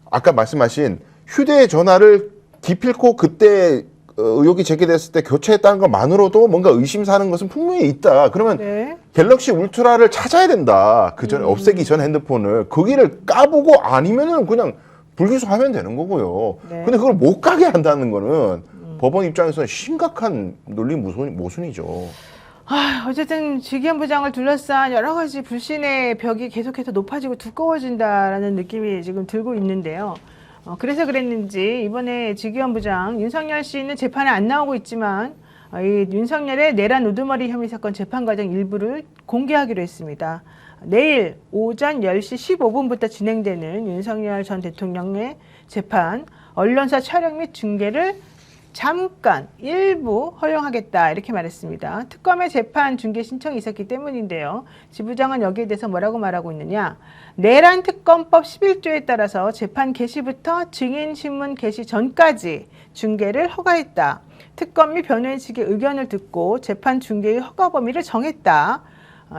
Speaker 2: 아까 말씀하신 휴대전화를 기필코 그때 의혹이 제기됐을 때 교체했다는 것만으로도 뭔가 의심사는 것은 분명히 있다. 그러면
Speaker 1: 네.
Speaker 2: 갤럭시 울트라를 찾아야 된다. 그 전에 없애기 전 핸드폰을 거기를 까보고 아니면은 그냥 불기소하면 되는 거고요.
Speaker 1: 네.
Speaker 2: 근데 그걸 못 가게 한다는 거는 법원 입장에서는 심각한 논리 모순이죠.
Speaker 1: 어쨌든 지기현 부장을 둘러싼 여러 가지 불신의 벽이 계속해서 높아지고 두꺼워진다라는 느낌이 지금 들고 있는데요. 그래서 그랬는지 이번에 지기현 부장 윤석열 씨는 재판에 안 나오고 있지만 이 윤석열의 내란 우두머리 혐의 사건 재판 과정 일부를 공개하기로 했습니다. 내일 오전 10시 15분부터 진행되는 윤석열 전 대통령의 재판 언론사 촬영 및 중계를 잠깐 일부 허용하겠다 이렇게 말했습니다. 특검의 재판 중계 신청이 있었기 때문인데요. 지 부장은 여기에 대해서 뭐라고 말하고 있느냐. 내란 특검법 11조에 따라서 재판 개시부터 증인신문 개시 전까지 중계를 허가했다. 특검 및 변호인 측의 의견을 듣고 재판 중계의 허가 범위를 정했다.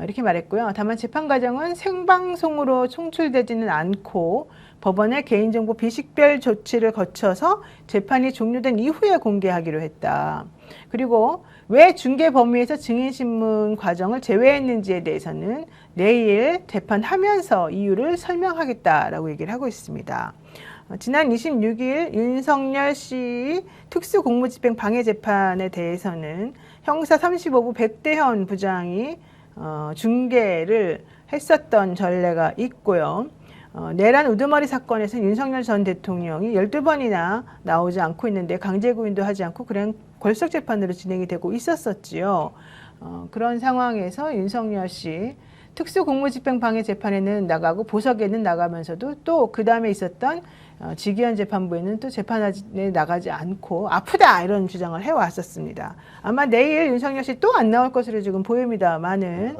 Speaker 1: 이렇게 말했고요. 다만 재판 과정은 생방송으로 송출되지는 않고 법원의 개인정보 비식별 조치를 거쳐서 재판이 종료된 이후에 공개하기로 했다. 그리고 왜 중계 범위에서 증인신문 과정을 제외했는지에 대해서는 내일 재판하면서 이유를 설명하겠다라고 얘기를 하고 있습니다. 지난 26일 윤석열 씨 특수공무집행 방해재판에 대해서는 형사 35부 백대현 부장이 중계를 했었던 전례가 있고요. 내란 우두머리 사건에서는 윤석열 전 대통령이 12번이나 나오지 않고 있는데 강제 구인도 하지 않고 그냥 걸석 재판으로 진행이 되고 있었었지요. 그런 상황에서 윤석열 씨 특수공무집행 방해 재판에는 나가고 보석에는 나가면서도 또 그 다음에 있었던 지기현 재판부에는 또 재판에 나가지 않고 아프다 이런 주장을 해왔었습니다. 아마 내일 윤석열 씨 또 안 나올 것으로 지금 보입니다만은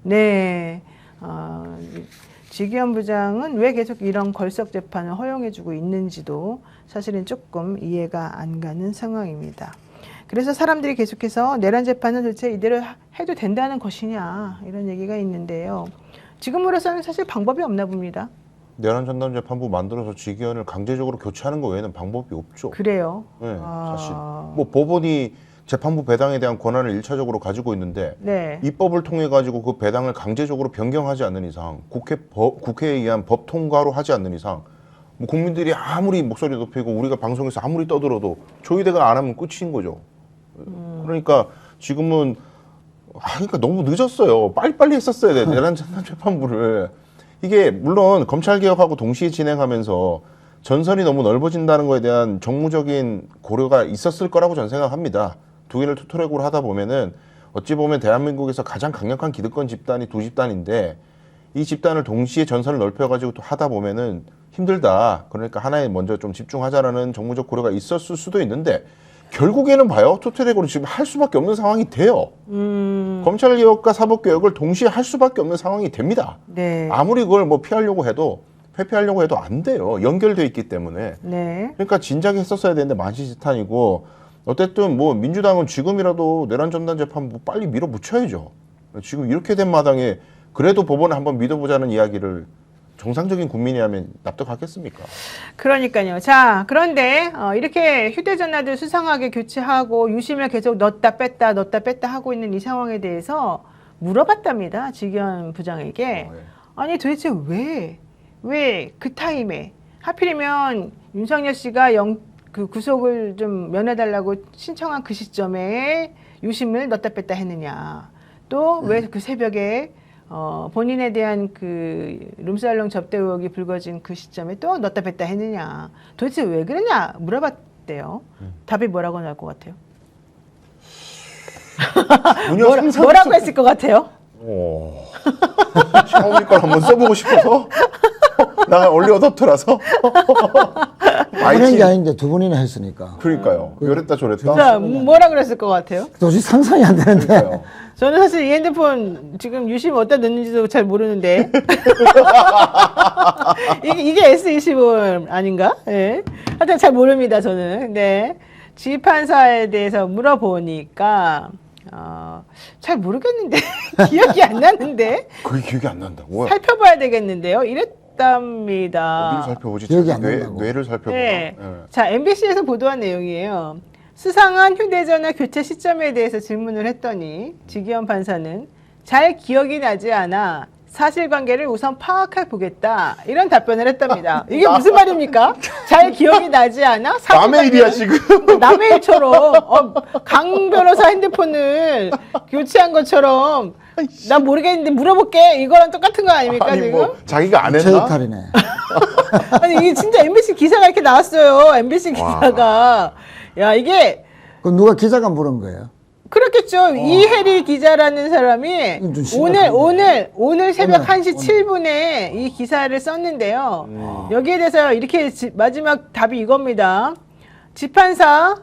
Speaker 1: 네. 지기현 부장은 왜 계속 이런 걸석 재판을 허용해주고 있는지도 사실은 조금 이해가 안 가는 상황입니다. 그래서 사람들이 계속해서 내란 재판은 도대체 이대로 해도 된다는 것이냐 이런 얘기가 있는데요. 지금으로서는 사실 방법이 없나 봅니다.
Speaker 2: 내란 전담 재판부 만들어서 직위원을 강제적으로 교체하는 거 외에는 방법이 없죠.
Speaker 1: 그래요.
Speaker 2: 네,
Speaker 1: 아.
Speaker 2: 사실 뭐 법원이 재판부 배당에 대한 권한을 일차적으로 가지고 있는데
Speaker 1: 네.
Speaker 2: 입법을 통해 가지고 그 배당을 강제적으로 변경하지 않는 이상, 국회에 의한 법 통과로 하지 않는 이상, 뭐 국민들이 아무리 목소리 높이고 우리가 방송에서 아무리 떠들어도 조희대가 안 하면 끝인 거죠. 그러니까 지금은 그러니까 너무 늦었어요. 빨리빨리 했었어야 돼. 내란 전담 재판부를. 이게 물론 검찰 개혁하고 동시에 진행하면서 전선이 너무 넓어진다는 거에 대한 정무적인 고려가 있었을 거라고 저는 생각합니다. 두 개를 투트랙으로 하다 보면은 어찌 보면 대한민국에서 가장 강력한 기득권 집단이 두 집단인데 이 집단을 동시에 전선을 넓혀가지고 또 하다 보면은 힘들다. 그러니까 하나에 먼저 좀 집중하자라는 정무적 고려가 있었을 수도 있는데 결국에는 봐요. 투트랙으로 지금 할 수밖에 없는 상황이 돼요. 검찰개혁과 사법개혁을 동시에 할 수밖에 없는 상황이 됩니다.
Speaker 1: 네.
Speaker 2: 아무리 그걸 뭐 피하려고 해도 회피하려고 해도 안 돼요. 연결돼 있기 때문에.
Speaker 1: 네.
Speaker 2: 그러니까 진작에 했었어야 되는데 만시지탄이고 어쨌든 뭐 민주당은 지금이라도 내란 전담 재판부 빨리 밀어붙여야죠. 지금 이렇게 된 마당에 그래도 법원을 한번 믿어보자는 이야기를 정상적인 국민이 하면 납득하겠습니까?
Speaker 1: 그러니까요. 자, 그런데 이렇게 휴대전화들 수상하게 교체하고 유심을 계속 넣었다 뺐다 하고 있는 이 상황에 대해서 물어봤답니다. 직위원 부장에게. 아니 도대체 왜 그 타임에 하필이면 윤석열 씨가 그 구속을 좀 면해달라고 신청한 그 시점에 유심을 넣었다 뺐다 했느냐. 또 왜 그 새벽에 본인에 대한 그 룸살롱 접대 의혹이 불거진 그 시점에 또 넣었다 뺐다 했느냐. 도대체 왜 그러냐 물어봤대요. 답이 뭐라고 나올 것 같아요? 뭐라고 했을 것 같아요?
Speaker 2: 샤오미 걸 한번 써보고 싶어서 나 올리 어댑터라서
Speaker 3: 하는 게 아닌데 두 분이나 했으니까.
Speaker 2: 그러니까요. 요랬다 저랬다.
Speaker 1: 자, 뭐라 그랬을 것 같아요?
Speaker 3: 도저히 상상이 안 되는데.
Speaker 2: 그러니까요.
Speaker 1: 저는 사실 이 핸드폰 지금 유심 어디다 넣는지도 잘 모르는데 이게 S25 아닌가? 예. 하여튼 잘 모릅니다 저는. 근데 지판사에 대해서 물어보니까 잘 모르겠는데 기억이 안 나는데
Speaker 2: 그게 기억이 안 난다. 뭐야?
Speaker 1: 살펴봐야 되겠는데요. 이랬답니다.
Speaker 2: 어디를 살펴보지?
Speaker 3: 기억이 안 난다고.
Speaker 2: 뇌를 살펴보나?
Speaker 1: 네.
Speaker 2: 예.
Speaker 1: 자, MBC에서 보도한 내용이에요. 수상한 휴대전화 교체 시점에 대해서 질문을 했더니 직위원 판사는 잘 기억이 나지 않아 사실관계를 우선 파악해 보겠다 이런 답변을 했답니다. 이게 무슨 말입니까? 잘 기억이 나지 않아?
Speaker 2: 남의 일이야 지금.
Speaker 1: 남의 일처럼 강 변호사 핸드폰을 교체한 것처럼 난 모르겠는데 물어볼게 이거랑 똑같은 거 아닙니까
Speaker 2: 아니
Speaker 1: 지금?
Speaker 2: 뭐 자기가 안 했나?
Speaker 3: 체이탈이네.
Speaker 1: 아니 이게 진짜 MBC 기사가 이렇게 나왔어요. MBC 기사가 야 이게
Speaker 3: 그 누가 기자가 물은 거예요?
Speaker 1: 그렇겠죠. 이혜리 기자라는 사람이
Speaker 3: 좀 심각한데.
Speaker 1: 오늘 새벽
Speaker 3: 오늘,
Speaker 1: 1시 7분에 이 기사를 썼는데요. 여기에 대해서 이렇게 마지막 답이 이겁니다. 지판사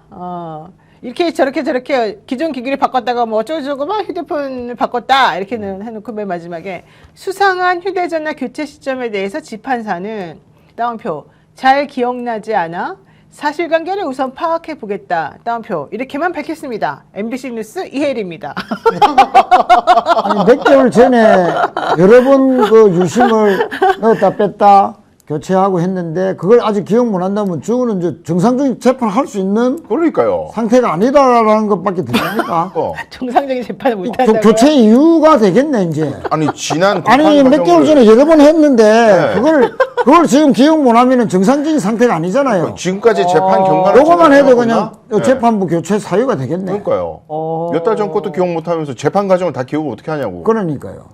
Speaker 1: 이렇게 저렇게 기존 기기를 바꿨다가 뭐 어쩌고저쩌고 막 휴대폰을 바꿨다 이렇게 해놓고 맨 마지막에 수상한 휴대전화 교체 시점에 대해서 지판사는 따옴표 잘 기억나지 않아 사실관계를 우선 파악해 보겠다. 따옴표 이렇게만 밝혔습니다. MBC 뉴스 이혜리입니다.
Speaker 3: 아니, 몇 개월 전에 여러 번 그 유심을 넣었다 뺐다 교체하고 했는데 그걸 아직 기억 못 한다면 저거는 이제 정상적인 재판을 할 수 있는
Speaker 2: 그러니까요.
Speaker 3: 상태가 아니다라는 것밖에 들립니까?
Speaker 1: 정상적인 재판을 못한다고요?
Speaker 3: 교체 이유가 되겠네 이제.
Speaker 2: 아니 지난
Speaker 3: 아니
Speaker 2: 재판
Speaker 3: 몇 개월
Speaker 2: 과정을-
Speaker 3: 전에 여러 번 했는데
Speaker 2: 네.
Speaker 3: 그걸 지금 기억 못 하면은 정상적인 상태가 아니잖아요.
Speaker 2: 지금까지 재판 경과를
Speaker 3: 요거만 해도
Speaker 2: 진행하거나?
Speaker 3: 그냥
Speaker 2: 네.
Speaker 3: 재판부 교체 사유가 되겠네.
Speaker 2: 그러니까요. 몇 달 전 것도 기억 못하면서 재판 과정을 다 기억을 어떻게 하냐고.
Speaker 3: 그러니까요.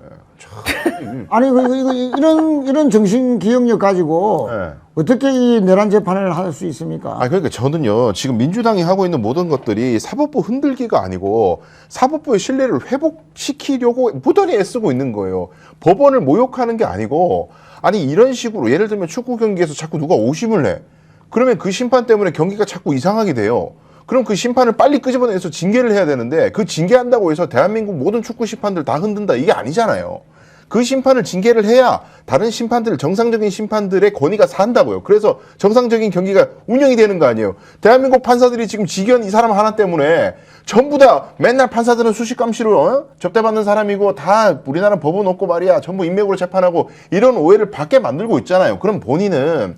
Speaker 3: 아니 이런 정신 기억력 가지고
Speaker 2: 네.
Speaker 3: 어떻게 이 내란 재판을 할 수 있습니까?
Speaker 2: 아 그러니까 저는요 지금 민주당이 하고 있는 모든 것들이 사법부 흔들기가 아니고 사법부의 신뢰를 회복시키려고 무던히 애쓰고 있는 거예요. 법원을 모욕하는 게 아니고 아니 이런 식으로 예를 들면 축구 경기에서 자꾸 누가 오심을 내. 그러면 그 심판 때문에 경기가 자꾸 이상하게 돼요. 그럼 그 심판을 빨리 끄집어내서 징계를 해야 되는데 그 징계한다고 해서 대한민국 모든 축구 심판들 다 흔든다 이게 아니잖아요. 그 심판을 징계를 해야 다른 심판들, 정상적인 심판들의 권위가 산다고요. 그래서 정상적인 경기가 운영이 되는 거 아니에요. 대한민국 판사들이 지금 직연 이 사람 하나 때문에 전부 다 맨날 판사들은 수식감시로 접대받는 사람이고 다 우리나라 법은 없고 말이야. 전부 인맥으로 재판하고 이런 오해를 받게 만들고 있잖아요. 그럼 본인은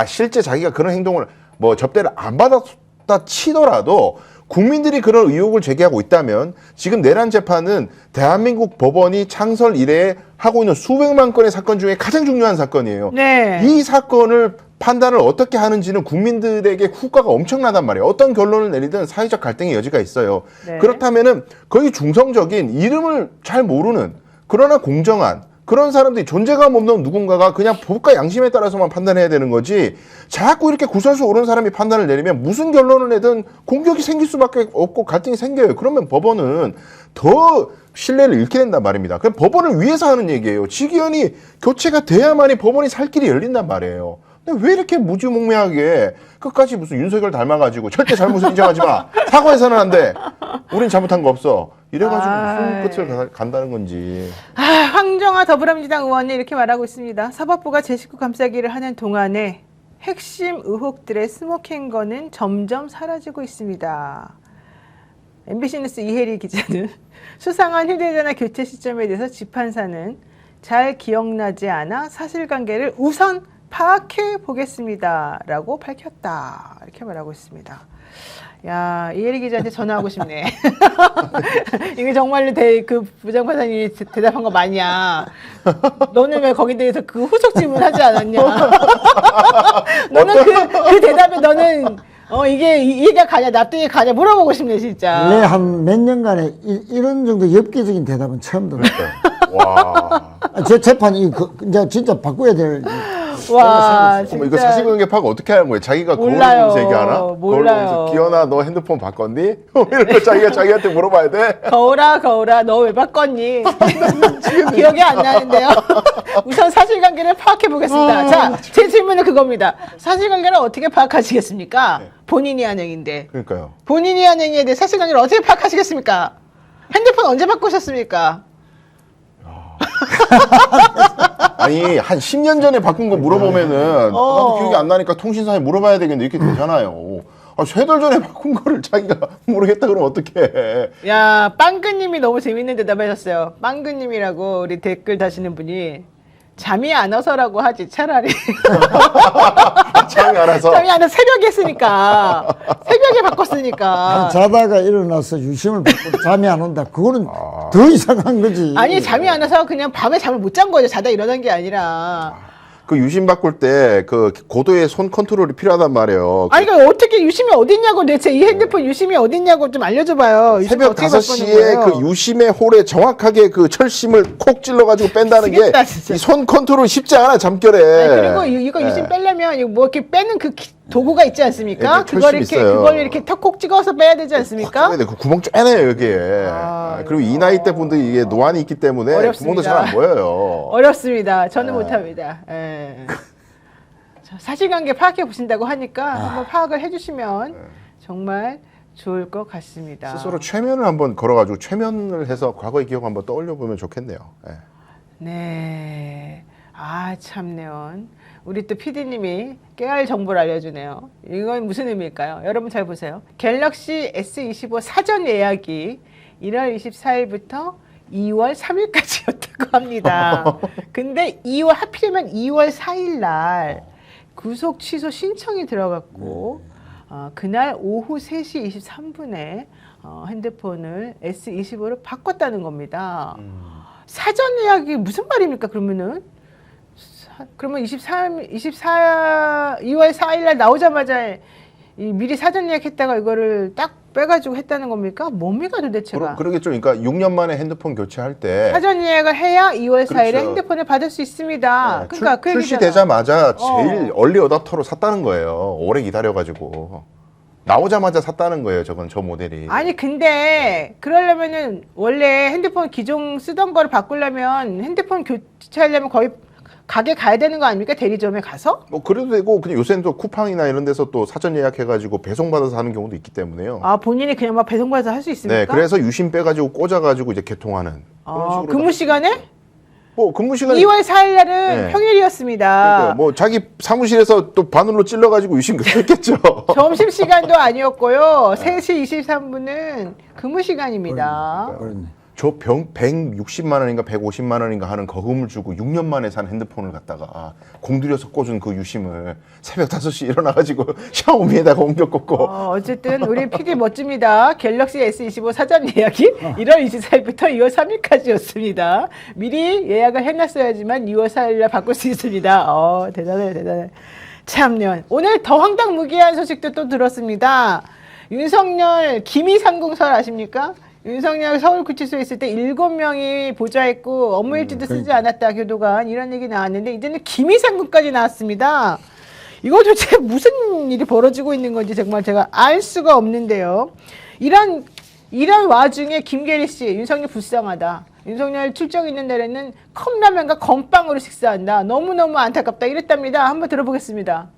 Speaker 2: 실제 자기가 그런 행동을 뭐 접대를 안 받았다 치더라도 국민들이 그런 의혹을 제기하고 있다면 지금 내란 재판은 대한민국 법원이 창설 이래 하고 있는 수백만 건의 사건 중에 가장 중요한 사건이에요.
Speaker 1: 네.
Speaker 2: 이 사건을 판단을 어떻게 하는지는 국민들에게 후과가 엄청나단 말이에요. 어떤 결론을 내리든 사회적 갈등의 여지가 있어요.
Speaker 1: 네.
Speaker 2: 그렇다면은 거의 중성적인 이름을 잘 모르는 그러나 공정한 그런 사람들이 존재감 없는 누군가가 그냥 법과 양심에 따라서만 판단해야 되는 거지 자꾸 이렇게 구설수 오른 사람이 판단을 내리면 무슨 결론을 내든 공격이 생길 수밖에 없고 갈등이 생겨요. 그러면 법원은 더 신뢰를 잃게 된단 말입니다. 그럼 법원을 위해서 하는 얘기예요. 직위원이 교체가 돼야만이 법원이 살 길이 열린단 말이에요. 근데 왜 이렇게 무지몽매하게 끝까지 무슨 윤석열 닮아가지고 절대 잘못을 인정하지 마. 사과해서는 안 돼. 우린 잘못한 거 없어. 이래가지고 무슨 끝을 간다는 건지.
Speaker 1: 황정아 더불어민주당 의원이 이렇게 말하고 있습니다. 사법부가 제19 감싸기를 하는 동안에 핵심 의혹들의 스모킹건은 점점 사라지고 있습니다. MBC 뉴스 이혜리 기자는 수상한 휴대전화 교체 시점에 대해서 재판사는 잘 기억나지 않아 사실관계를 우선 파악해 보겠습니다. 라고 밝혔다. 이렇게 말하고 있습니다. 야, 이혜리 기자한테 전화하고 싶네. 이게 정말로 그 부장판사님이 대답한 거 맞냐? 너는 왜 거기에 대해서 그 후속 질문하지 않았냐? 너는 그 대답에 너는 이게 이해가 가냐, 납득이 가냐 물어보고 싶네 진짜.
Speaker 3: 원래 한 몇 년간에 이런 정도 엽기적인 대답은 처음 들었어요.
Speaker 2: 와.
Speaker 3: 제 재판이 이제 진짜 바꿔야 될.
Speaker 1: 와,
Speaker 2: 그럼 이거 사실관계 파악 어떻게 하는 거예요? 자기가 거울
Speaker 1: 몰라요.
Speaker 2: 보면서 얘기하나? 거울
Speaker 1: 몰라요.
Speaker 2: 보면서 기현아 너 핸드폰 바꿨니? 이런 거 자기한테 물어봐야 돼?
Speaker 1: 거울아 너 왜 바꿨니? 기억이 안 나는데요. 우선 사실관계를 파악해 보겠습니다. 자, 제 질문은 그겁니다. 사실관계를 어떻게 파악하시겠습니까? 본인이 한 행위인데.
Speaker 2: 그러니까요.
Speaker 1: 본인이 한 행위에 대해 사실관계를 어떻게 파악하시겠습니까? 핸드폰 언제 바꾸셨습니까?
Speaker 2: 아니 한 10년 전에 바꾼 거 물어보면은 나도 기억이 안 나니까 통신사에 물어봐야 되겠는데 이렇게 되잖아요. 세 달 전에 바꾼 거를 자기가 모르겠다 그러면 어떡해.
Speaker 1: 야, 빵그님이 너무 재밌는 대답하셨어요. 빵그님이라고 우리 댓글 다시는 분이 잠이 안 와서라고 하지 차라리.
Speaker 2: 잠이 안 와서.
Speaker 1: 잠이 안 와서 새벽에 했으니까. 새벽에 바꿨으니까.
Speaker 3: 자다가 일어나서 유심을 받고 잠이 안 온다. 그거는 더 이상한 거지.
Speaker 1: 아니 잠이 안 와서 그냥 밤에 잠을 못 잔 거죠. 자다 일어난 게 아니라.
Speaker 2: 그 유심 바꿀 때 그 고도의 손 컨트롤이 필요하단 말이에요.
Speaker 1: 아니 그러니까 어떻게 유심이 어딨냐고 대체 이 핸드폰 유심이 어딨냐고 좀 알려줘봐요. 유심이
Speaker 2: 새벽
Speaker 1: 어떻게 바꾸는
Speaker 2: 5시에
Speaker 1: 거예요?
Speaker 2: 그 유심의 홀에 정확하게 그 철심을 콕 찔러가지고 뺀다는 게
Speaker 1: 미치겠다, 진짜.
Speaker 2: 이 손 컨트롤 쉽지 않아 잠결에.
Speaker 1: 아니, 그리고 이거 유심 빼려면 이거 뭐 이렇게 빼는 그 도구가 있지 않습니까?
Speaker 2: 네,
Speaker 1: 그걸 이렇게
Speaker 2: 있어요.
Speaker 1: 그걸 이렇게 턱콕 찍어서 빼야 되지 않습니까?
Speaker 2: 그 구멍 쬐네요 여기에. 그리고 이 나이 때 분들이 이게 노안이 있기 때문에
Speaker 1: 어렵습니다.
Speaker 2: 구멍도 잘 안 보여요.
Speaker 1: 어렵습니다. 저는 못합니다. 예. 자, 사실관계 파악해 보신다고 하니까 한번 파악을 해주시면 정말 좋을 것 같습니다.
Speaker 2: 스스로 최면을 한번 걸어가지고 최면을 해서 과거의 기억 한번 떠올려 보면 좋겠네요. 예.
Speaker 1: 네. 아, 참네요. 우리 또 PD님이 깨알 정보를 알려주네요. 이건 무슨 의미일까요? 여러분 잘 보세요. 갤럭시 S25 사전 예약이 1월 24일부터 2월 3일까지였다고 합니다. 근데 하필이면 2월 4일 날 구속 취소 신청이 들어갔고 그날 오후 3시 23분에 핸드폰을 S25로 바꿨다는 겁니다. 사전 예약이 무슨 말입니까? 그러면 2월 4일 날 나오자마자 미리 사전 예약했다가 이거를 딱 빼가지고 했다는 겁니까? 뭡니까 도대체가?
Speaker 2: 그러겠죠. 그러니까 6년 만에 핸드폰 교체할 때
Speaker 1: 사전 예약을 해야 2월 4일에
Speaker 2: 그렇죠.
Speaker 1: 핸드폰을 받을 수 있습니다. 그러니까 그 얘기잖아.
Speaker 2: 출시되자마자 제일 얼리 어답터로 샀다는 거예요. 오래 기다려가지고 나오자마자 샀다는 거예요. 저 모델이.
Speaker 1: 아니 근데 그러려면은 원래 핸드폰 기존 쓰던 거를 바꾸려면 핸드폰 교체하려면 거의 가게 가야 되는 거 아닙니까? 대리점에 가서?
Speaker 2: 뭐 그래도 되고 그냥 요새는 또 쿠팡이나 이런 데서 또 사전 예약해가지고 배송받아서 하는 경우도 있기 때문에요.
Speaker 1: 아 본인이 그냥 막 배송받아서 할 수 있습니까?
Speaker 2: 네, 그래서 유심 빼가지고 꽂아가지고 이제 개통하는. 그런 식으로
Speaker 1: 근무 시간에?
Speaker 2: 뭐 근무 시간이
Speaker 1: 2월 4일 날은
Speaker 2: 네.
Speaker 1: 평일이었습니다.
Speaker 2: 그러니까 뭐 자기 사무실에서 또 바늘로 찔러가지고 유심 했겠죠.
Speaker 1: 점심 시간도 아니었고요. 3시 23분은 근무 시간입니다.
Speaker 3: 그렇네.
Speaker 2: 저 160만 원인가 150만 원인가 하는 거금을 주고 6년 만에 산 핸드폰을 갖다가 공들여서 꽂은 그 유심을 새벽 5시 일어나가지고 샤오미에다가 옮겨 꽂고
Speaker 1: 어쨌든 우리 PD 멋집니다. 갤럭시 S25 사전 예약이 1월 24일부터 2월 3일까지였습니다. 미리 예약을 해놨어야지만 2월 4일날 바꿀 수 있습니다. 대단해, 대단해. 참요. 오늘 더 황당무계한 소식도 또 들었습니다. 윤석열 기미상궁설 아십니까? 윤석열 서울구치소에 있을 때 7명이 보좌했고 업무일지도 쓰지 않았다 교도관 이런 얘기 나왔는데 이제는 기미상궁까지 나왔습니다. 이거 도대체 무슨 일이 벌어지고 있는 건지 정말 제가 알 수가 없는데요. 이런 와중에 김계리 씨 윤석열 불쌍하다. 윤석열 출정 있는 날에는 컵라면과 건빵으로 식사한다. 너무너무 안타깝다 이랬답니다. 한번 들어보겠습니다.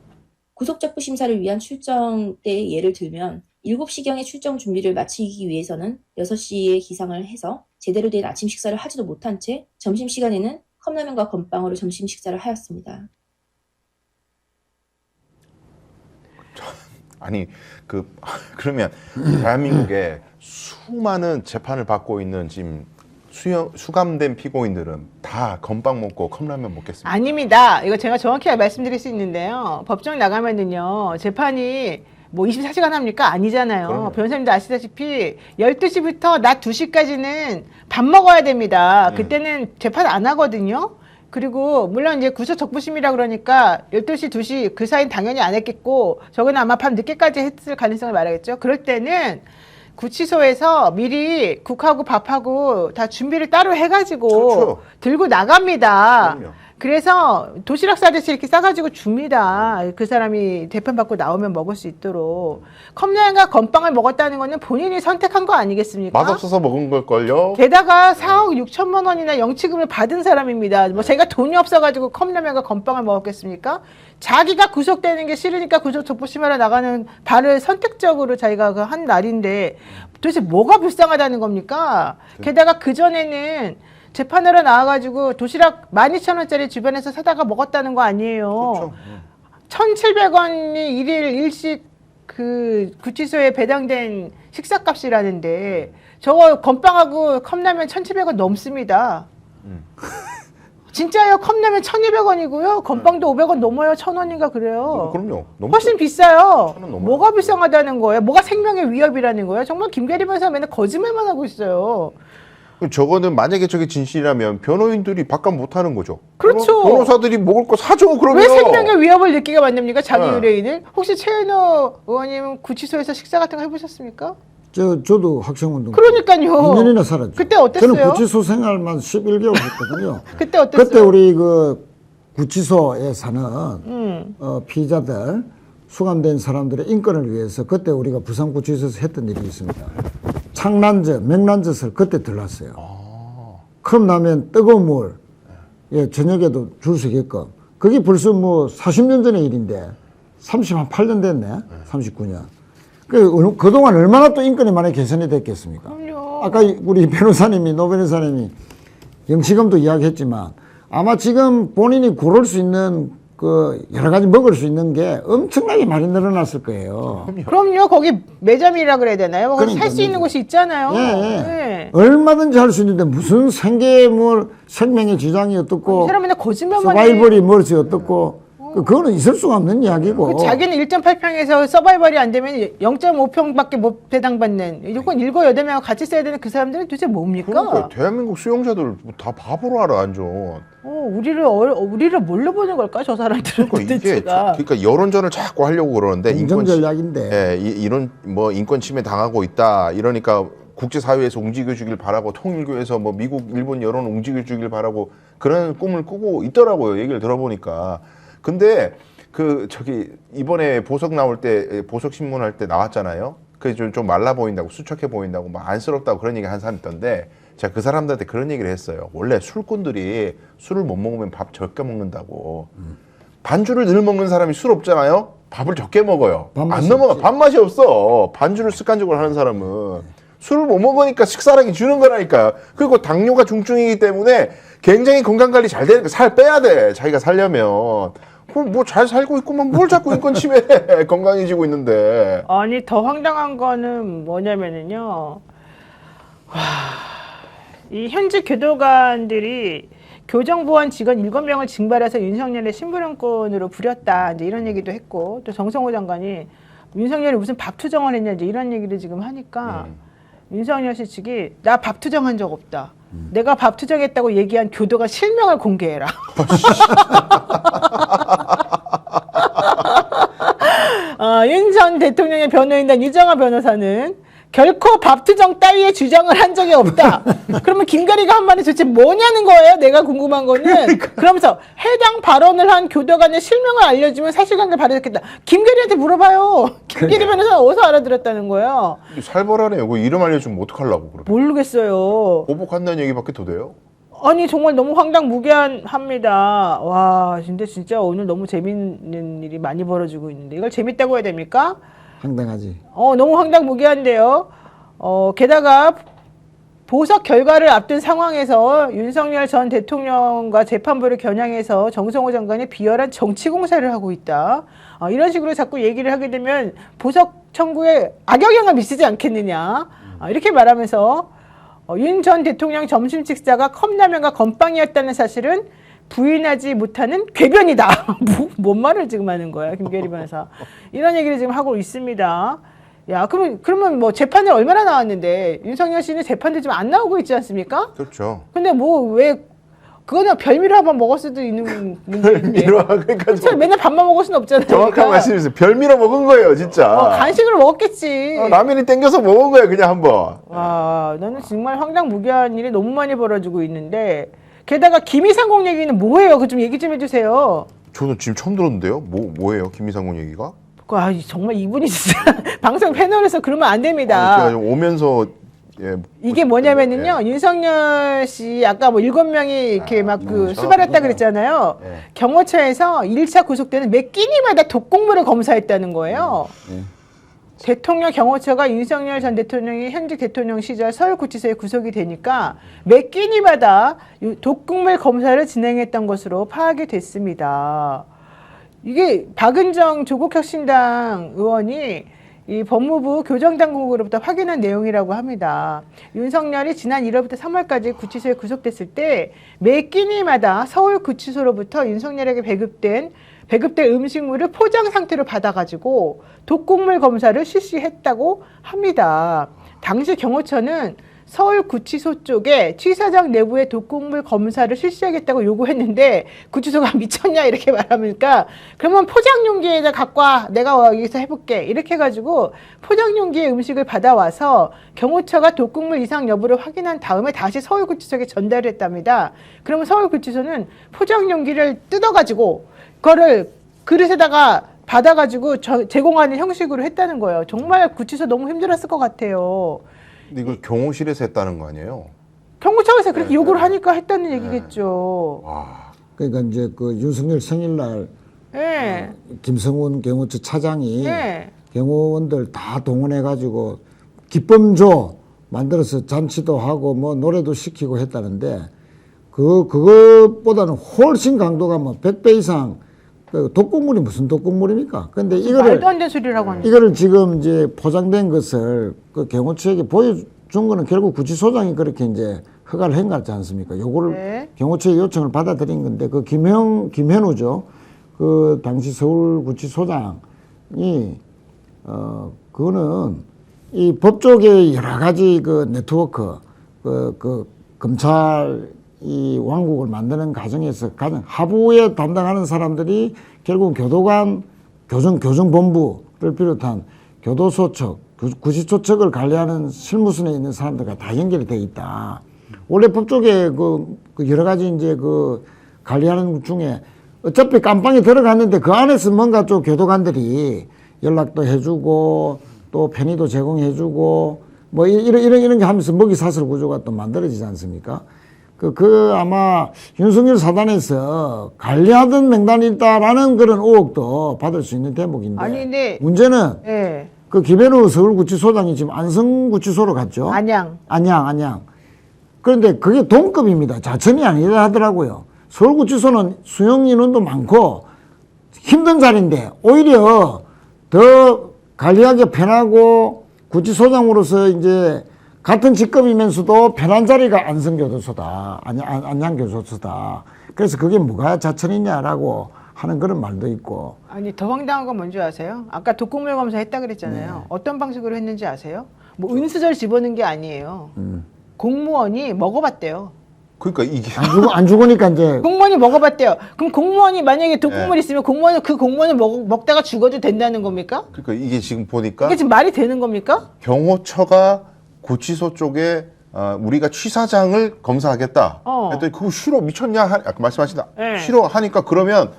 Speaker 5: 구속적부 심사를 위한 출정 때 예를 들면 7시경에 출정 준비를 마치기 위해서는 6시에 기상을 해서 제대로 된 아침 식사를 하지도 못한 채 점심시간에는 컵라면과 건빵으로 점심 식사를 하였습니다.
Speaker 2: 아니 그러면 대한민국에 수많은 재판을 받고 있는 지금 수감된 피고인들은 다 건빵 먹고 컵라면 먹겠습니다.
Speaker 1: 아닙니다. 이거 제가 정확히 말씀드릴 수 있는데요. 법정 나가면은요. 재판이 뭐 24시간 합니까? 아니잖아요.
Speaker 2: 그럼요.
Speaker 1: 변호사님도 아시다시피 12시부터 낮 2시까지는 밥 먹어야 됩니다. 그때는 재판 안 하거든요. 그리고 물론 이제 구속 적부심이라 그러니까 12시, 2시 그 사이는 당연히 안 했겠고 저거는 아마 밤 늦게까지 했을 가능성을 말하겠죠. 그럴 때는 구치소에서 미리 국하고 밥하고 다 준비를 따로 해가지고
Speaker 2: 그렇죠.
Speaker 1: 들고 나갑니다.
Speaker 2: 그럼요.
Speaker 1: 그래서 도시락 싸듯이 이렇게 싸가지고 줍니다. 그 사람이 재판 받고 나오면 먹을 수 있도록. 컵라면과 건빵을 먹었다는 거는 본인이 선택한 거 아니겠습니까?
Speaker 2: 맛없어서 먹은 걸걸요?
Speaker 1: 게다가 4억 6천만 원이나 영치금을 받은 사람입니다. 뭐 제가 돈이 없어가지고 컵라면과 건빵을 먹었겠습니까? 자기가 구속되는 게 싫으니까 구속적부심하러 나가는 발을 선택적으로 자기가 한 날인데 도대체 뭐가 불쌍하다는 겁니까? 게다가 그전에는 재판하러 나와가지고 도시락 12,000원짜리 주변에서 사다가 먹었다는 거 아니에요.
Speaker 2: 그렇죠.
Speaker 1: 1,700원이 일일 일식 그 구치소에 배당된 식사값이라는데 저거 건빵하고 컵라면 1,700원 넘습니다. 진짜요? 컵라면 1,200원이고요. 건빵도 500원 넘어요. 1,000원인가 그래요.
Speaker 2: 그럼요. 너무
Speaker 1: 훨씬 비싸요.
Speaker 2: 1,000원 넘어요.
Speaker 1: 뭐가 불쌍하다는 거예요? 뭐가 생명의 위협이라는 거예요? 정말 김계리 변호사 맨날 거짓말만 하고 있어요.
Speaker 2: 저거는 만약에 저게 진실이라면 변호인들이 바깥 못하는 거죠.
Speaker 1: 그렇죠.
Speaker 2: 변호사들이 먹을 거 사줘 그러면.
Speaker 1: 왜 생명의 위협을 느끼게 만듭니까? 자기
Speaker 2: 네.
Speaker 1: 의뢰인을? 혹시 최은호 의원님 구치소에서 식사 같은 거 해보셨습니까?
Speaker 3: 저도 학생운동
Speaker 1: 그러니까요.
Speaker 3: 2년이나 살았죠.
Speaker 1: 그때 어땠어요?
Speaker 3: 저는 구치소 생활만 11개월 했거든요.
Speaker 1: 그때 어땠어요?
Speaker 3: 그때 우리 그 구치소에 사는 피의자들 수감된 사람들의 인권을 위해서 그때 우리가 부산구치소에서 했던 일이 있습니다. 창란젓, 명란젓을 그때 들렀어요. 컵라면 뜨거운 물, 저녁에도 줄 수 있게끔. 그게 벌써 뭐 40년 전의 일인데 38년 됐네. 39년. 그동안 얼마나 또 인권이 많이 개선이 됐겠습니까?
Speaker 1: 그럼요.
Speaker 3: 아까 우리 변호사님이, 노 변호사님이 영치금도 이야기했지만 아마 지금 본인이 고를 수 있는 그 여러 가지 먹을 수 있는 게 엄청나게 많이 늘어났을 거예요.
Speaker 1: 그럼요. 거기 매점이라 그래야 되나요?
Speaker 3: 그러니까
Speaker 1: 살 수 있는 곳이 있잖아요.
Speaker 3: 예.
Speaker 1: 네.
Speaker 3: 얼마든지 할 수 있는데 무슨 생계물 생명의 지장이 어떻고
Speaker 1: 이 사람은 거짓말만 해.
Speaker 3: 서바이벌이 뭐지 어떻고 그거는 있을 수가 없는 이야기고.
Speaker 1: 자기는 1.8평에서 서바이벌이 안 되면 0.5평밖에 못 배당받는 이건 7, 8명 같이 써야 되는 그 사람들은 도대체 뭡니까?
Speaker 2: 그러니까 대한민국 수용자들 다 바보로 알아 완전.
Speaker 1: 우리를 뭘로 보는 걸까 저 사람들은
Speaker 2: 그러니까 이게
Speaker 1: 도대체가.
Speaker 2: 그러니까 여론전을 자꾸 하려고 그러는데
Speaker 3: 공정 전략인데.
Speaker 2: 예, 이런 뭐 인권 침해 당하고 있다 이러니까 국제사회에서 움직여주길 바라고 통일교에서 뭐 미국, 일본 여론 움직여주길 바라고 그런 꿈을 꾸고 있더라고요. 얘기를 들어보니까. 근데 그 저기 이번에 보석 나올 때 보석 신문 할 때 나왔잖아요. 그 좀 말라 보인다고 수척해 보인다고 막 안쓰럽다고 그런 얘기 한 사람 있던데 제가 그 사람들한테 그런 얘기를 했어요. 원래 술꾼들이 술을 못 먹으면 밥 적게 먹는다고. 반주를 늘 먹는 사람이 술 없잖아요. 밥을 적게 먹어요. 안
Speaker 3: 밥맛이
Speaker 2: 넘어가.
Speaker 3: 없지.
Speaker 2: 밥맛이 없어. 반주를 습관적으로 하는 사람은 술을 못 먹으니까 식사량이 주는 거라니까요. 그리고 당뇨가 중증이기 때문에 굉장히 건강관리 잘 되니까 살 빼야 돼. 자기가 살려면. 뭐 잘 살고 있구만 뭘 자꾸 인권 침해 건강해지고 있는데.
Speaker 1: 아니 더 황당한 거는 뭐냐면은요. 이 현직 교도관들이 교정보안 직원 7명을 징발해서 윤석열의 신부름꾼으로 부렸다. 이제 이런 얘기도 했고 또 정성호 장관이 윤석열이 무슨 밥 투정을 했냐 이제 이런 얘기를 지금 하니까 윤석열 씨 측이 나 밥 투정한 적 없다. 내가 밥 투정했다고 얘기한 교도관 실명을 공개해라. 윤 전 대통령의 변호인단 유정아 변호사는 결코 밥 투정 따위의 주장을 한 적이 없다. 그러면 김가리가 한 말이 도대체 뭐냐는 거예요. 내가 궁금한 거는. 그러면서 해당 발언을 한 교도관의 실명을 알려주면 사실관계를 바로잡겠다. 김가리한테 물어봐요. 김가리 변호사 어디서 알아들었다는 거예요.
Speaker 2: 살벌하네요. 그 이름 알려주면 어떡하려고 그래.
Speaker 1: 모르겠어요.
Speaker 2: 보복한다는 얘기밖에 더 돼요?
Speaker 1: 아니 정말 너무 황당무계합니다. 와 진짜 오늘 너무 재밌는 일이 많이 벌어지고 있는데 이걸 재밌다고 해야 됩니까?
Speaker 3: 황당하지.
Speaker 1: 너무 황당무계한데요. 게다가 보석 결과를 앞둔 상황에서 윤석열 전 대통령과 재판부를 겨냥해서 정성호 장관이 비열한 정치 공세를 하고 있다. 이런 식으로 자꾸 얘기를 하게 되면 보석 청구에 악영향을 미치지 않겠느냐. 이렇게 말하면서 윤 전 대통령 점심 식사가 컵라면과 건빵이었다는 사실은 부인하지 못하는 궤변이다. 뭔 말을 지금 하는 거야, 김계리 변호사. 이런 얘기를 지금 하고 있습니다. 야, 그러면 뭐 재판을 얼마나 나왔는데 윤석열 씨는 재판도 지금 안 나오고 있지 않습니까?
Speaker 2: 그렇죠.
Speaker 1: 근데 그거는 별미로 한번 먹을 수도 있는 문제인데.
Speaker 2: 그러니까
Speaker 1: 그쵸? 맨날 밥만 먹을 수는 없잖아요.
Speaker 2: 정확한
Speaker 1: 그러니까.
Speaker 2: 말씀이세요. 별미로 먹은 거예요, 진짜.
Speaker 1: 간식으로 먹었겠지.
Speaker 2: 라면이 땡겨서 먹은 거예요, 그냥 한번.
Speaker 1: 와, 나는 정말 황당무계한 일이 너무 많이 벌어지고 있는데 게다가 김이상공 얘기는 뭐예요? 그거 좀 얘기 좀 해주세요.
Speaker 2: 저는 지금 처음 들었는데요. 뭐예요, 김이상공 얘기가?
Speaker 1: 정말 이분이 진짜 방송 패널에서 그러면 안 됩니다.
Speaker 2: 제가 좀 오면서
Speaker 1: 이게 뭐냐면은요, 윤석열 씨 아까 뭐 7명이 이렇게 막 수발했다 그랬잖아요. 경호처에서 1차 구속되는 매 끼니마다 독곡물을 검사했다는 거예요. 대통령 경호처가 윤석열 전 대통령이 현직 대통령 시절 서울구치소에 구속이 되니까 매 끼니마다 독극물 검사를 진행했던 것으로 파악이 됐습니다. 이게 박은정 조국혁신당 의원이 이 법무부 교정당국으로부터 확인한 내용이라고 합니다. 윤석열이 지난 1월부터 3월까지 구치소에 구속됐을 때 매 끼니마다 서울구치소로부터 윤석열에게 배급될 음식물을 포장 상태로 받아가지고 독극물 검사를 실시했다고 합니다. 당시 경호처는 서울구치소 쪽에 취사장 내부의 독극물 검사를 실시하겠다고 요구했는데 구치소가 미쳤냐 이렇게 말하니까 그러면 포장용기에다 갖고 와 내가 여기서 해볼게 이렇게 해가지고 포장용기에 음식을 받아와서 경호처가 독극물 이상 여부를 확인한 다음에 다시 서울구치소에 전달을 했답니다. 그러면 서울구치소는 포장용기를 뜯어가지고 그거를 그릇에다가 받아가지고 제공하는 형식으로 했다는 거예요. 정말 구치소 너무 힘들었을 것 같아요.
Speaker 2: 근데 이걸 경호실에서 했다는 거 아니에요?
Speaker 1: 경호처에서 그렇게 요구를 하니까 했다는 얘기겠죠.
Speaker 2: 와.
Speaker 3: 그러니까 이제 그 윤석열 생일날
Speaker 1: 네.
Speaker 3: 김성훈 경호처 차장이
Speaker 1: 네.
Speaker 3: 경호원들 다 동원해가지고 기쁨조 만들어서 잔치도 하고 뭐 노래도 시키고 했다는데 그것보다는 훨씬 강도가 뭐 100배 이상 그 독극물이 무슨 독극물입니까? 근데 이거를
Speaker 1: 말도 안 되는 소리라고 하는
Speaker 3: 이거를 지금 이제 포장된 것을 그 경호처에게 보여준 거는 결국 구치소장이 그렇게 이제 허가를 한 거 같지 않습니까? 요거를
Speaker 1: 네.
Speaker 3: 경호처의 요청을 받아들인 건데 그 김현우죠. 그 당시 서울구치소장이 그거는 이 법조계의 여러 가지 그 네트워크 그 검찰 이 왕국을 만드는 과정에서 가장 하부에 담당하는 사람들이 결국 교도관, 교정본부를 비롯한 교도소 측, 구치소 측을 관리하는 실무선에 있는 사람들과 다 연결이 돼 있다. 원래 법조계 그 여러 가지 이제 그 관리하는 것 중에 어차피 깜빵에 들어갔는데 그 안에서 뭔가 좀 교도관들이 연락도 해주고 또 편의도 제공해주고 뭐 이런 게 하면서 먹이 사슬 구조가 또 만들어지지 않습니까? 아마 윤석열 사단에서 관리하던 명단이 있다라는 그런 의혹도 받을 수 있는 대목인데.
Speaker 1: 아니, 근데
Speaker 3: 문제는
Speaker 1: 네.
Speaker 3: 그 김현우 서울구치소장이 지금 안성구치소로 갔죠.
Speaker 1: 안양.
Speaker 3: 안양. 그런데 그게 동급입니다. 자천이 아니라 하더라고요. 서울구치소는 수용 인원도 많고 힘든 자리인데 오히려 더 관리하기 편하고 구치소장으로서 이제 같은 직급이면서도 편한 자리가 안성교도소다. 안양교도소다. 그래서 그게 뭐가 자천이냐라고 하는 그런 말도 있고.
Speaker 1: 아니 더 황당한 건 뭔지 아세요? 아까 독극물 검사 했다 그랬잖아요. 어떤 방식으로 했는지 아세요? 뭐 은수저 집어넣은 게 아니에요. 공무원이 먹어봤대요.
Speaker 2: 그러니까 이게
Speaker 3: 안 죽으니까 이제
Speaker 1: 공무원이 먹어봤대요. 그럼 공무원이 만약에 독극물 있으면 공무원은 그 공무원을 먹다가 죽어도 된다는 겁니까?
Speaker 2: 그러니까 이게 지금 보니까
Speaker 1: 이게 지금 말이 되는 겁니까?
Speaker 2: 경호처가 구치소 쪽에 우리가 취사장을 검사하겠다. 했더니 그거 싫어 미쳤냐? 아까 말씀하신
Speaker 1: 네.
Speaker 2: 싫어 하니까 그러면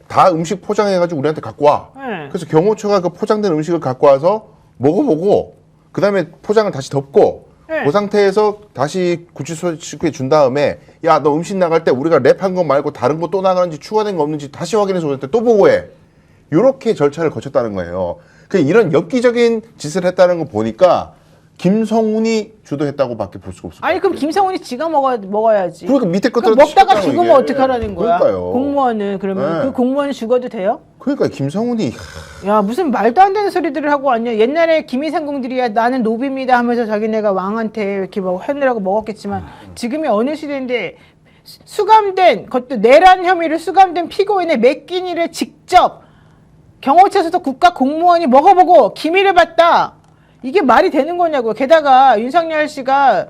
Speaker 2: 다 음식 포장해가지고 우리한테 갖고 와.
Speaker 1: 네.
Speaker 2: 그래서 경호처가 그 포장된 음식을 갖고 와서 먹어보고 그 다음에 포장을 다시 덮고
Speaker 1: 네.
Speaker 2: 그 상태에서 다시 구치소 식구에 준 다음에 야 너 음식 나갈 때 우리가 랩한 거 말고 다른 거 또 나가는지 추가된 거 없는지 다시 확인해서 올 때 또 보고해. 이렇게 절차를 거쳤다는 거예요. 그 이런 엽기적인 짓을 했다는 거 보니까 김성훈이 주도했다고 밖에 볼 수가 없어요.
Speaker 1: 아니 그럼 김성훈이 지가 먹어야지.
Speaker 2: 그러니까 밑에
Speaker 1: 그럼
Speaker 2: 것들
Speaker 1: 먹다가 죽으면 어떡하라는 거야?
Speaker 2: 그러니까요.
Speaker 1: 공무원은 그러면
Speaker 2: 네.
Speaker 1: 그 공무원이 죽어도 돼요?
Speaker 2: 그러니까 김성훈이
Speaker 1: 야 무슨 말도 안 되는 소리들을 하고 왔냐. 옛날에 김이상궁들이야 나는 노비입니다 하면서 자기네가 왕한테 이렇게 뭐 해내라고 먹었겠지만 지금이 어느 시대인데 수감된 그것도 내란 혐의로 수감된 피고인의 몇 끼니를 직접 경호처에서도 국가 공무원이 먹어보고 기밀을 봤다. 이게 말이 되는 거냐고요. 게다가 윤석열 씨가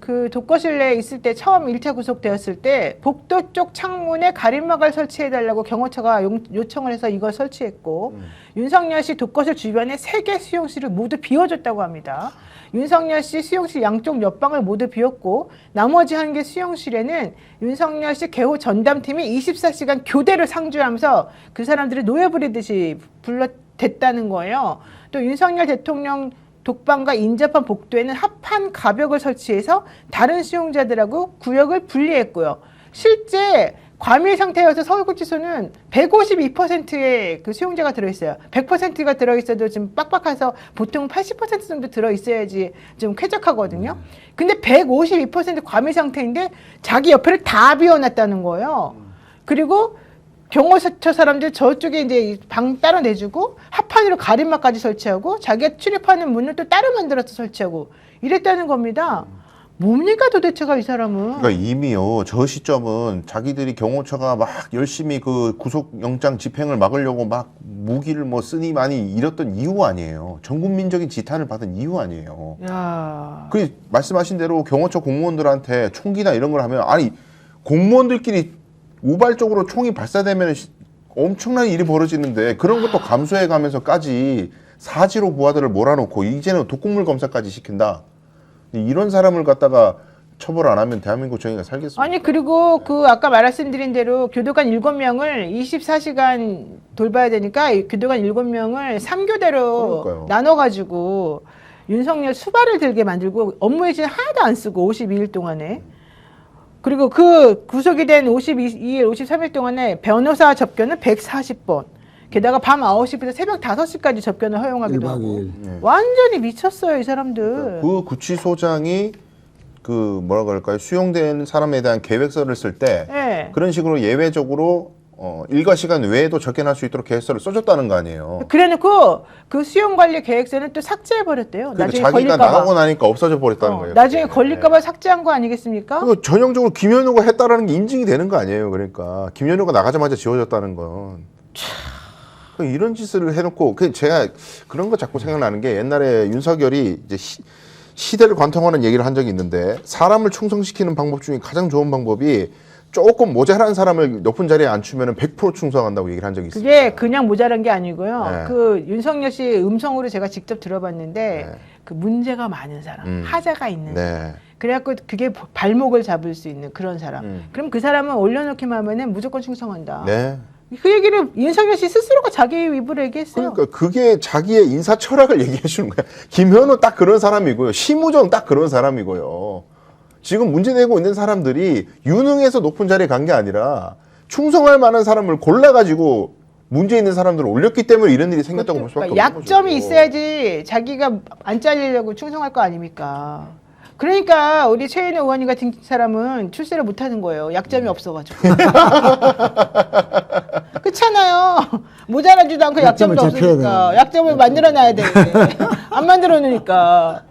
Speaker 1: 그 독거실 내에 있을 때 처음 1차 구속되었을 때 복도 쪽 창문에 가림막을 설치해달라고 경호처가 요청을 해서 이걸 설치했고 윤석열 씨 독거실 주변에 3개 수용실을 모두 비워줬다고 합니다. 윤석열 씨 수용실 양쪽 옆방을 모두 비웠고 나머지 1개 수용실에는 윤석열 씨 개호 전담팀이 24시간 교대를 상주하면서 그 사람들을 노예 부리듯이 불러댔다는 거예요. 또 윤석열 대통령 독방과 인접한 복도에는 합판 가벽을 설치해서 다른 수용자들하고 구역을 분리했고요. 실제 과밀 상태여서 서울구치소는 152%의 그 수용자가 들어있어요. 100%가 들어있어도 지금 빡빡해서 보통 80% 정도 들어있어야지 좀 쾌적하거든요. 근데 152% 과밀 상태인데 자기 옆에를 다 비워놨다는 거예요. 그리고 경호처 사람들 저쪽에 이제 방 따로 내주고 합판으로 가림막까지 설치하고 자기가 출입하는 문을 또 따로 만들어서 설치하고 이랬다는 겁니다. 뭡니까 도대체가 이 사람은?
Speaker 2: 그러니까 이미요 저 시점은 자기들이 경호처가 막 열심히 그 구속영장 집행을 막으려고 막 무기를 뭐 쓰니 많이 잃었던 이유 아니에요. 전국민적인 지탄을 받은 이유 아니에요.
Speaker 1: 야.
Speaker 2: 그 말씀하신 대로 경호처 공무원들한테 총기나 이런 걸 하면 아니 공무원들끼리 우발적으로 총이 발사되면 엄청난 일이 벌어지는데 그런 것도 감수해 가면서까지 사지로 부하들을 몰아놓고 이제는 독극물 검사까지 시킨다. 이런 사람을 갖다가 처벌 안 하면 대한민국 정의가 살겠습니까?
Speaker 1: 아니 그리고 그 아까 말씀드린 대로 교도관 7명을 24시간 돌봐야 되니까 교도관 7명을 3교대로
Speaker 2: 그러니까요.
Speaker 1: 나눠가지고 윤석열 수발을 들게 만들고 업무 일지는 하나도 안 쓰고 52일 동안에 그리고 그 구속이 된 52일, 53일 동안에 변호사 접견을 140번. 게다가 밤 9시부터 새벽 5시까지 접견을 허용하기도
Speaker 3: 1박
Speaker 1: 하고.
Speaker 3: 2일.
Speaker 1: 완전히 미쳤어요, 이 사람들.
Speaker 2: 그 구치소장이 그 뭐라 그럴까요? 수용된 사람에 대한 계획서를 쓸 때
Speaker 1: 네.
Speaker 2: 그런 식으로 예외적으로 일과 시간 외에도 접견할 수 있도록 계획서를 써줬다는 거 아니에요.
Speaker 1: 그래놓고 그 수용관리 계획서는 또 삭제해버렸대요.
Speaker 2: 그러니까
Speaker 1: 나중에
Speaker 2: 자기가
Speaker 1: 걸릴까봐.
Speaker 2: 나가고 나니까 없어져 버렸다는 거예요.
Speaker 1: 나중에
Speaker 2: 그게.
Speaker 1: 걸릴까봐 삭제한 거 아니겠습니까?
Speaker 2: 그거 전형적으로 김현우가 했다라는 게 인증이 되는 거 아니에요. 그러니까 김현우가 나가자마자 지워졌다는 건. 이런 짓을 해놓고 제가 그런 거 자꾸 생각나는 게 옛날에 윤석열이 이제 시대를 관통하는 얘기를 한 적이 있는데 사람을 충성시키는 방법 중에 가장 좋은 방법이 조금 모자란 사람을 높은 자리에 앉추면 100% 충성한다고 얘기를 한 적이 있어요.
Speaker 1: 그게 그냥 모자란 게 아니고요.
Speaker 2: 네.
Speaker 1: 그 윤석열 씨 음성으로 제가 직접 들어봤는데
Speaker 2: 네.
Speaker 1: 그 문제가 많은 사람, 하자가 있는 사람.
Speaker 2: 네.
Speaker 1: 그래갖고 그게 발목을 잡을 수 있는 그런 사람. 그럼 그 사람은 올려놓기만 하면은 무조건 충성한다.
Speaker 2: 네.
Speaker 1: 그 얘기를 윤석열 씨 스스로가 자기 입으로 얘기했어요.
Speaker 2: 그러니까 그게 자기의 인사 철학을 얘기해 주는 거야. 김현우 딱 그런 사람이고요. 심우정 딱 그런 사람이고요. 지금 문제 내고 있는 사람들이 유능해서 높은 자리에 간 게 아니라 충성할 만한 사람을 골라가지고 문제 있는 사람들을 올렸기 때문에 이런 일이 생겼다고 볼 수밖에 없는 거죠.
Speaker 1: 약점이 있어야지 자기가 안 잘리려고 충성할 거 아닙니까? 그러니까 우리 최인호 의원님 같은 사람은 출세를 못하는 거예요. 약점이 없어가지고. 그렇잖아요. 모자라지도 않고 약점도
Speaker 3: 약점을 잡혀야
Speaker 1: 없으니까
Speaker 3: 돼요.
Speaker 1: 약점을 만들어놔야 되는데 안 만들어 놓으니까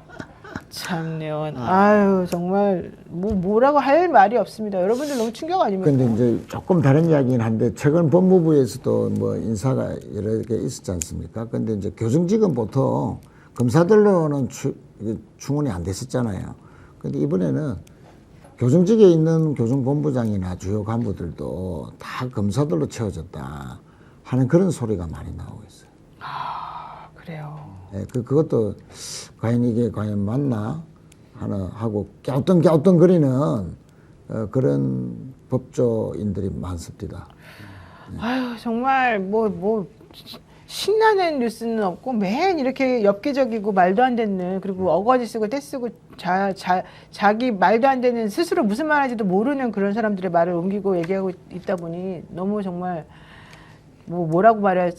Speaker 1: 참네요. 아유 정말 뭐라고 할 말이 없습니다. 여러분들 너무 충격 아닙니까?
Speaker 3: 근데 이제 조금 다른 이야기긴 한데 최근 법무부에서도 뭐 인사가 여러 개 있었지 않습니까? 근데 이제 교정직은 보통 검사들로는 충원이 안 됐었잖아요. 근데 이번에는 교정직에 있는 교정본부장이나 주요 간부들도 다 검사들로 채워졌다 하는 그런 소리가 많이 나오고 있어요.
Speaker 1: 아 그래요.
Speaker 3: 예, 그것도 과연 이게 과연 맞나 하고 갸우뚱갸우뚱거리는 그런 법조인들이 많습니다.
Speaker 1: 아유 정말 뭐 신나는 뉴스는 없고 매일 이렇게 엽기적이고 말도 안 되는 그리고 어거지 쓰고 떼쓰고 자기 말도 안 되는 스스로 무슨 말하는지도 모르는 그런 사람들의 말을 옮기고 얘기하고 있다 보니 너무 정말 뭐라고 말해야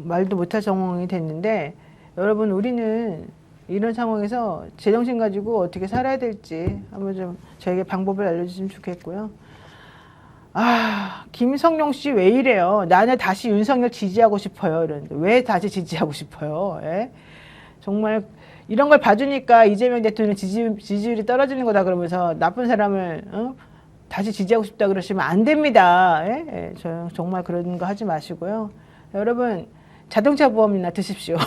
Speaker 1: 말도 못할 상황이 됐는데 여러분 우리는 이런 상황에서 제정신 가지고 어떻게 살아야 될지 한번 좀 저에게 방법을 알려주시면 좋겠고요. 아, 김성룡 씨 왜 이래요? 나는 다시 윤석열 지지하고 싶어요. 이러는데 왜 다시 지지하고 싶어요? 예? 정말 이런 걸 봐주니까 이재명 대통령 지지율이 떨어지는 거다 그러면서 나쁜 사람을 다시 지지하고 싶다 그러시면 안 됩니다. 예? 예, 정말 그런 거 하지 마시고요. 여러분 자동차 보험이나 드십시오.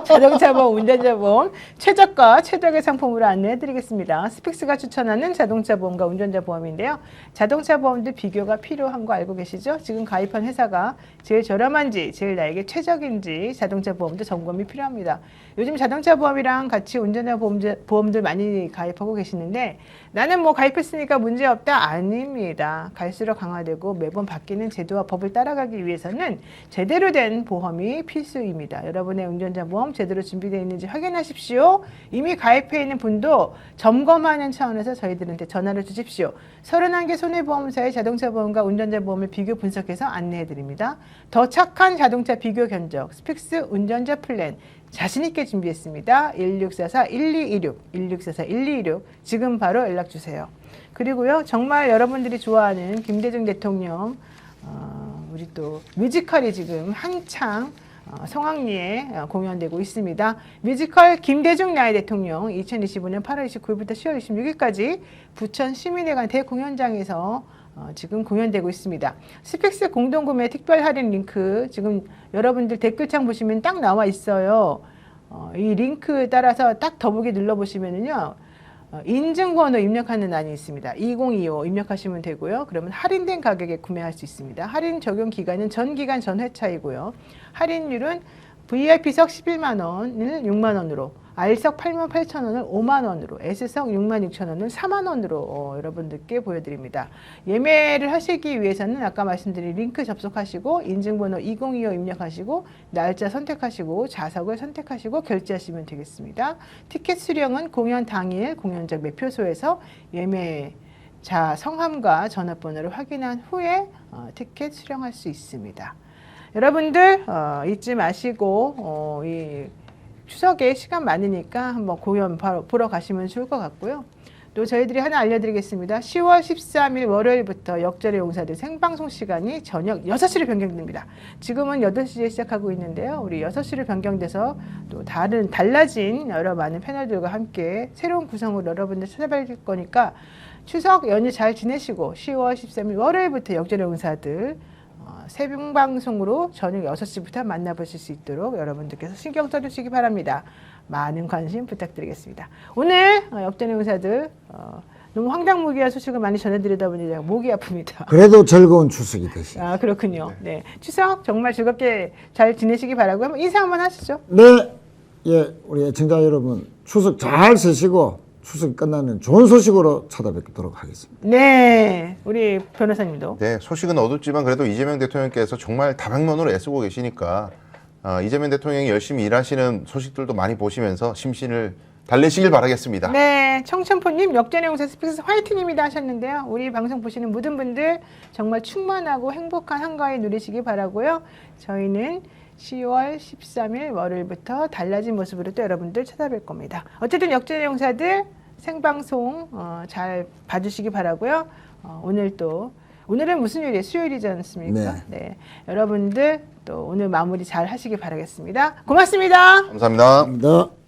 Speaker 1: 자동차 보험, 운전자 보험 최저가 최적의 상품으로 안내해드리겠습니다. 스픽스가 추천하는 자동차 보험과 운전자 보험인데요. 자동차 보험도 비교가 필요한 거 알고 계시죠? 지금 가입한 회사가 제일 저렴한지 제일 나에게 최적인지 자동차 보험도 점검이 필요합니다. 요즘 자동차 보험이랑 같이 운전자 보험들 많이 가입하고 계시는데 나는 뭐 가입했으니까 문제없다? 아닙니다. 갈수록 강화되고 매번 바뀌는 제도와 법을 따라가기 위해서는 제대로 된 보험이 필수입니다. 여러분의 운전자 보험 제대로 준비되어 있는지 확인하십시오. 이미 가입해 있는 분도 점검하는 차원에서 저희들한테 전화를 주십시오. 31개 손해보험사의 자동차 보험과 운전자 보험을 비교 분석해서 안내해 드립니다. 더 착한 자동차 비교 견적 스픽스 운전자 플랜 자신있게 준비했습니다. 1644-1226 1644-1226 지금 바로 연락주세요. 그리고요 정말 여러분들이 좋아하는 김대중 대통령 우리 또 뮤지컬이 지금 한창 성황리에 공연되고 있습니다. 뮤지컬 김대중 나의 대통령 2025년 8월 29일부터 10월 26일까지 부천 시민회관 대공연장에서 지금 공연되고 있습니다. 스픽스 공동구매 특별 할인 링크 지금 여러분들 댓글창 보시면 딱 나와 있어요. 이 링크 따라서 딱 더보기 눌러보시면은요. 인증번호 입력하는欄이 있습니다. 2025 입력하시면 되고요. 그러면 할인된 가격에 구매할 수 있습니다. 할인 적용 기간은 전 기간 전 회차이고요. 할인율은 VIP석 11만 원을 6만 원으로, R석 8만 8천 원을 5만 원으로, S석 6만 6천 원을 4만 원으로 여러분들께 보여드립니다. 예매를 하시기 위해서는 아까 말씀드린 링크 접속하시고 인증번호 2025 입력하시고 날짜 선택하시고 좌석을 선택하시고 결제하시면 되겠습니다. 티켓 수령은 공연 당일 공연장 매표소에서 예매자 성함과 전화번호를 확인한 후에 티켓 수령할 수 있습니다. 여러분들 잊지 마시고 이 추석에 시간 많으니까 한번 공연 바로 보러 가시면 좋을 것 같고요. 또 저희들이 하나 알려드리겠습니다. 10월 13일 월요일부터 역절의 용사들 생방송 시간이 저녁 6시로 변경됩니다. 지금은 8시에 시작하고 있는데요. 우리 6시로 변경돼서 또 달라진 여러 많은 패널들과 함께 새로운 구성으로 여러분들 찾아뵐 거니까 추석 연휴 잘 지내시고 10월 13일 월요일부터 역절의 용사들 새벽방송으로 저녁 6시부터 만나보실 수 있도록 여러분들께서 신경 써주시기 바랍니다. 많은 관심 부탁드리겠습니다. 오늘 역전의 용사들 너무 황당무계한 소식을 많이 전해드리다 보니 제가 목이 아픕니다.
Speaker 3: 그래도 즐거운 추석이 되시죠.
Speaker 1: 아 그렇군요. 네. 추석 정말 즐겁게 잘 지내시기 바라고 한번 인사 한번 하시죠.
Speaker 3: 네, 예, 우리 애청자 여러분 추석 잘 쓰시고 추석이 끝나는 좋은 소식으로 찾아뵙도록 하겠습니다.
Speaker 1: 네, 우리 변호사님도.
Speaker 2: 네, 소식은 어둡지만 그래도 이재명 대통령께서 정말 다방면으로 애쓰고 계시니까 이재명 대통령이 열심히 일하시는 소식들도 많이 보시면서 심신을 달래시길 바라겠습니다.
Speaker 1: 네, 청천포님 역전의 용사 스픽스 화이팅입니다 하셨는데요. 우리 방송 보시는 모든 분들 정말 충만하고 행복한 한가위 누리시기 바라고요. 저희는 10월 13일 월요일부터 달라진 모습으로 또 여러분들 찾아뵐 겁니다. 어쨌든 역전의 용사들 생방송 잘 봐주시기 바라고요. 오늘은 무슨 요일이에요? 수요일이지 않습니까? 네. 여러분들 또 오늘 마무리 잘 하시기 바라겠습니다. 고맙습니다.
Speaker 2: 감사합니다.
Speaker 3: 감사합니다.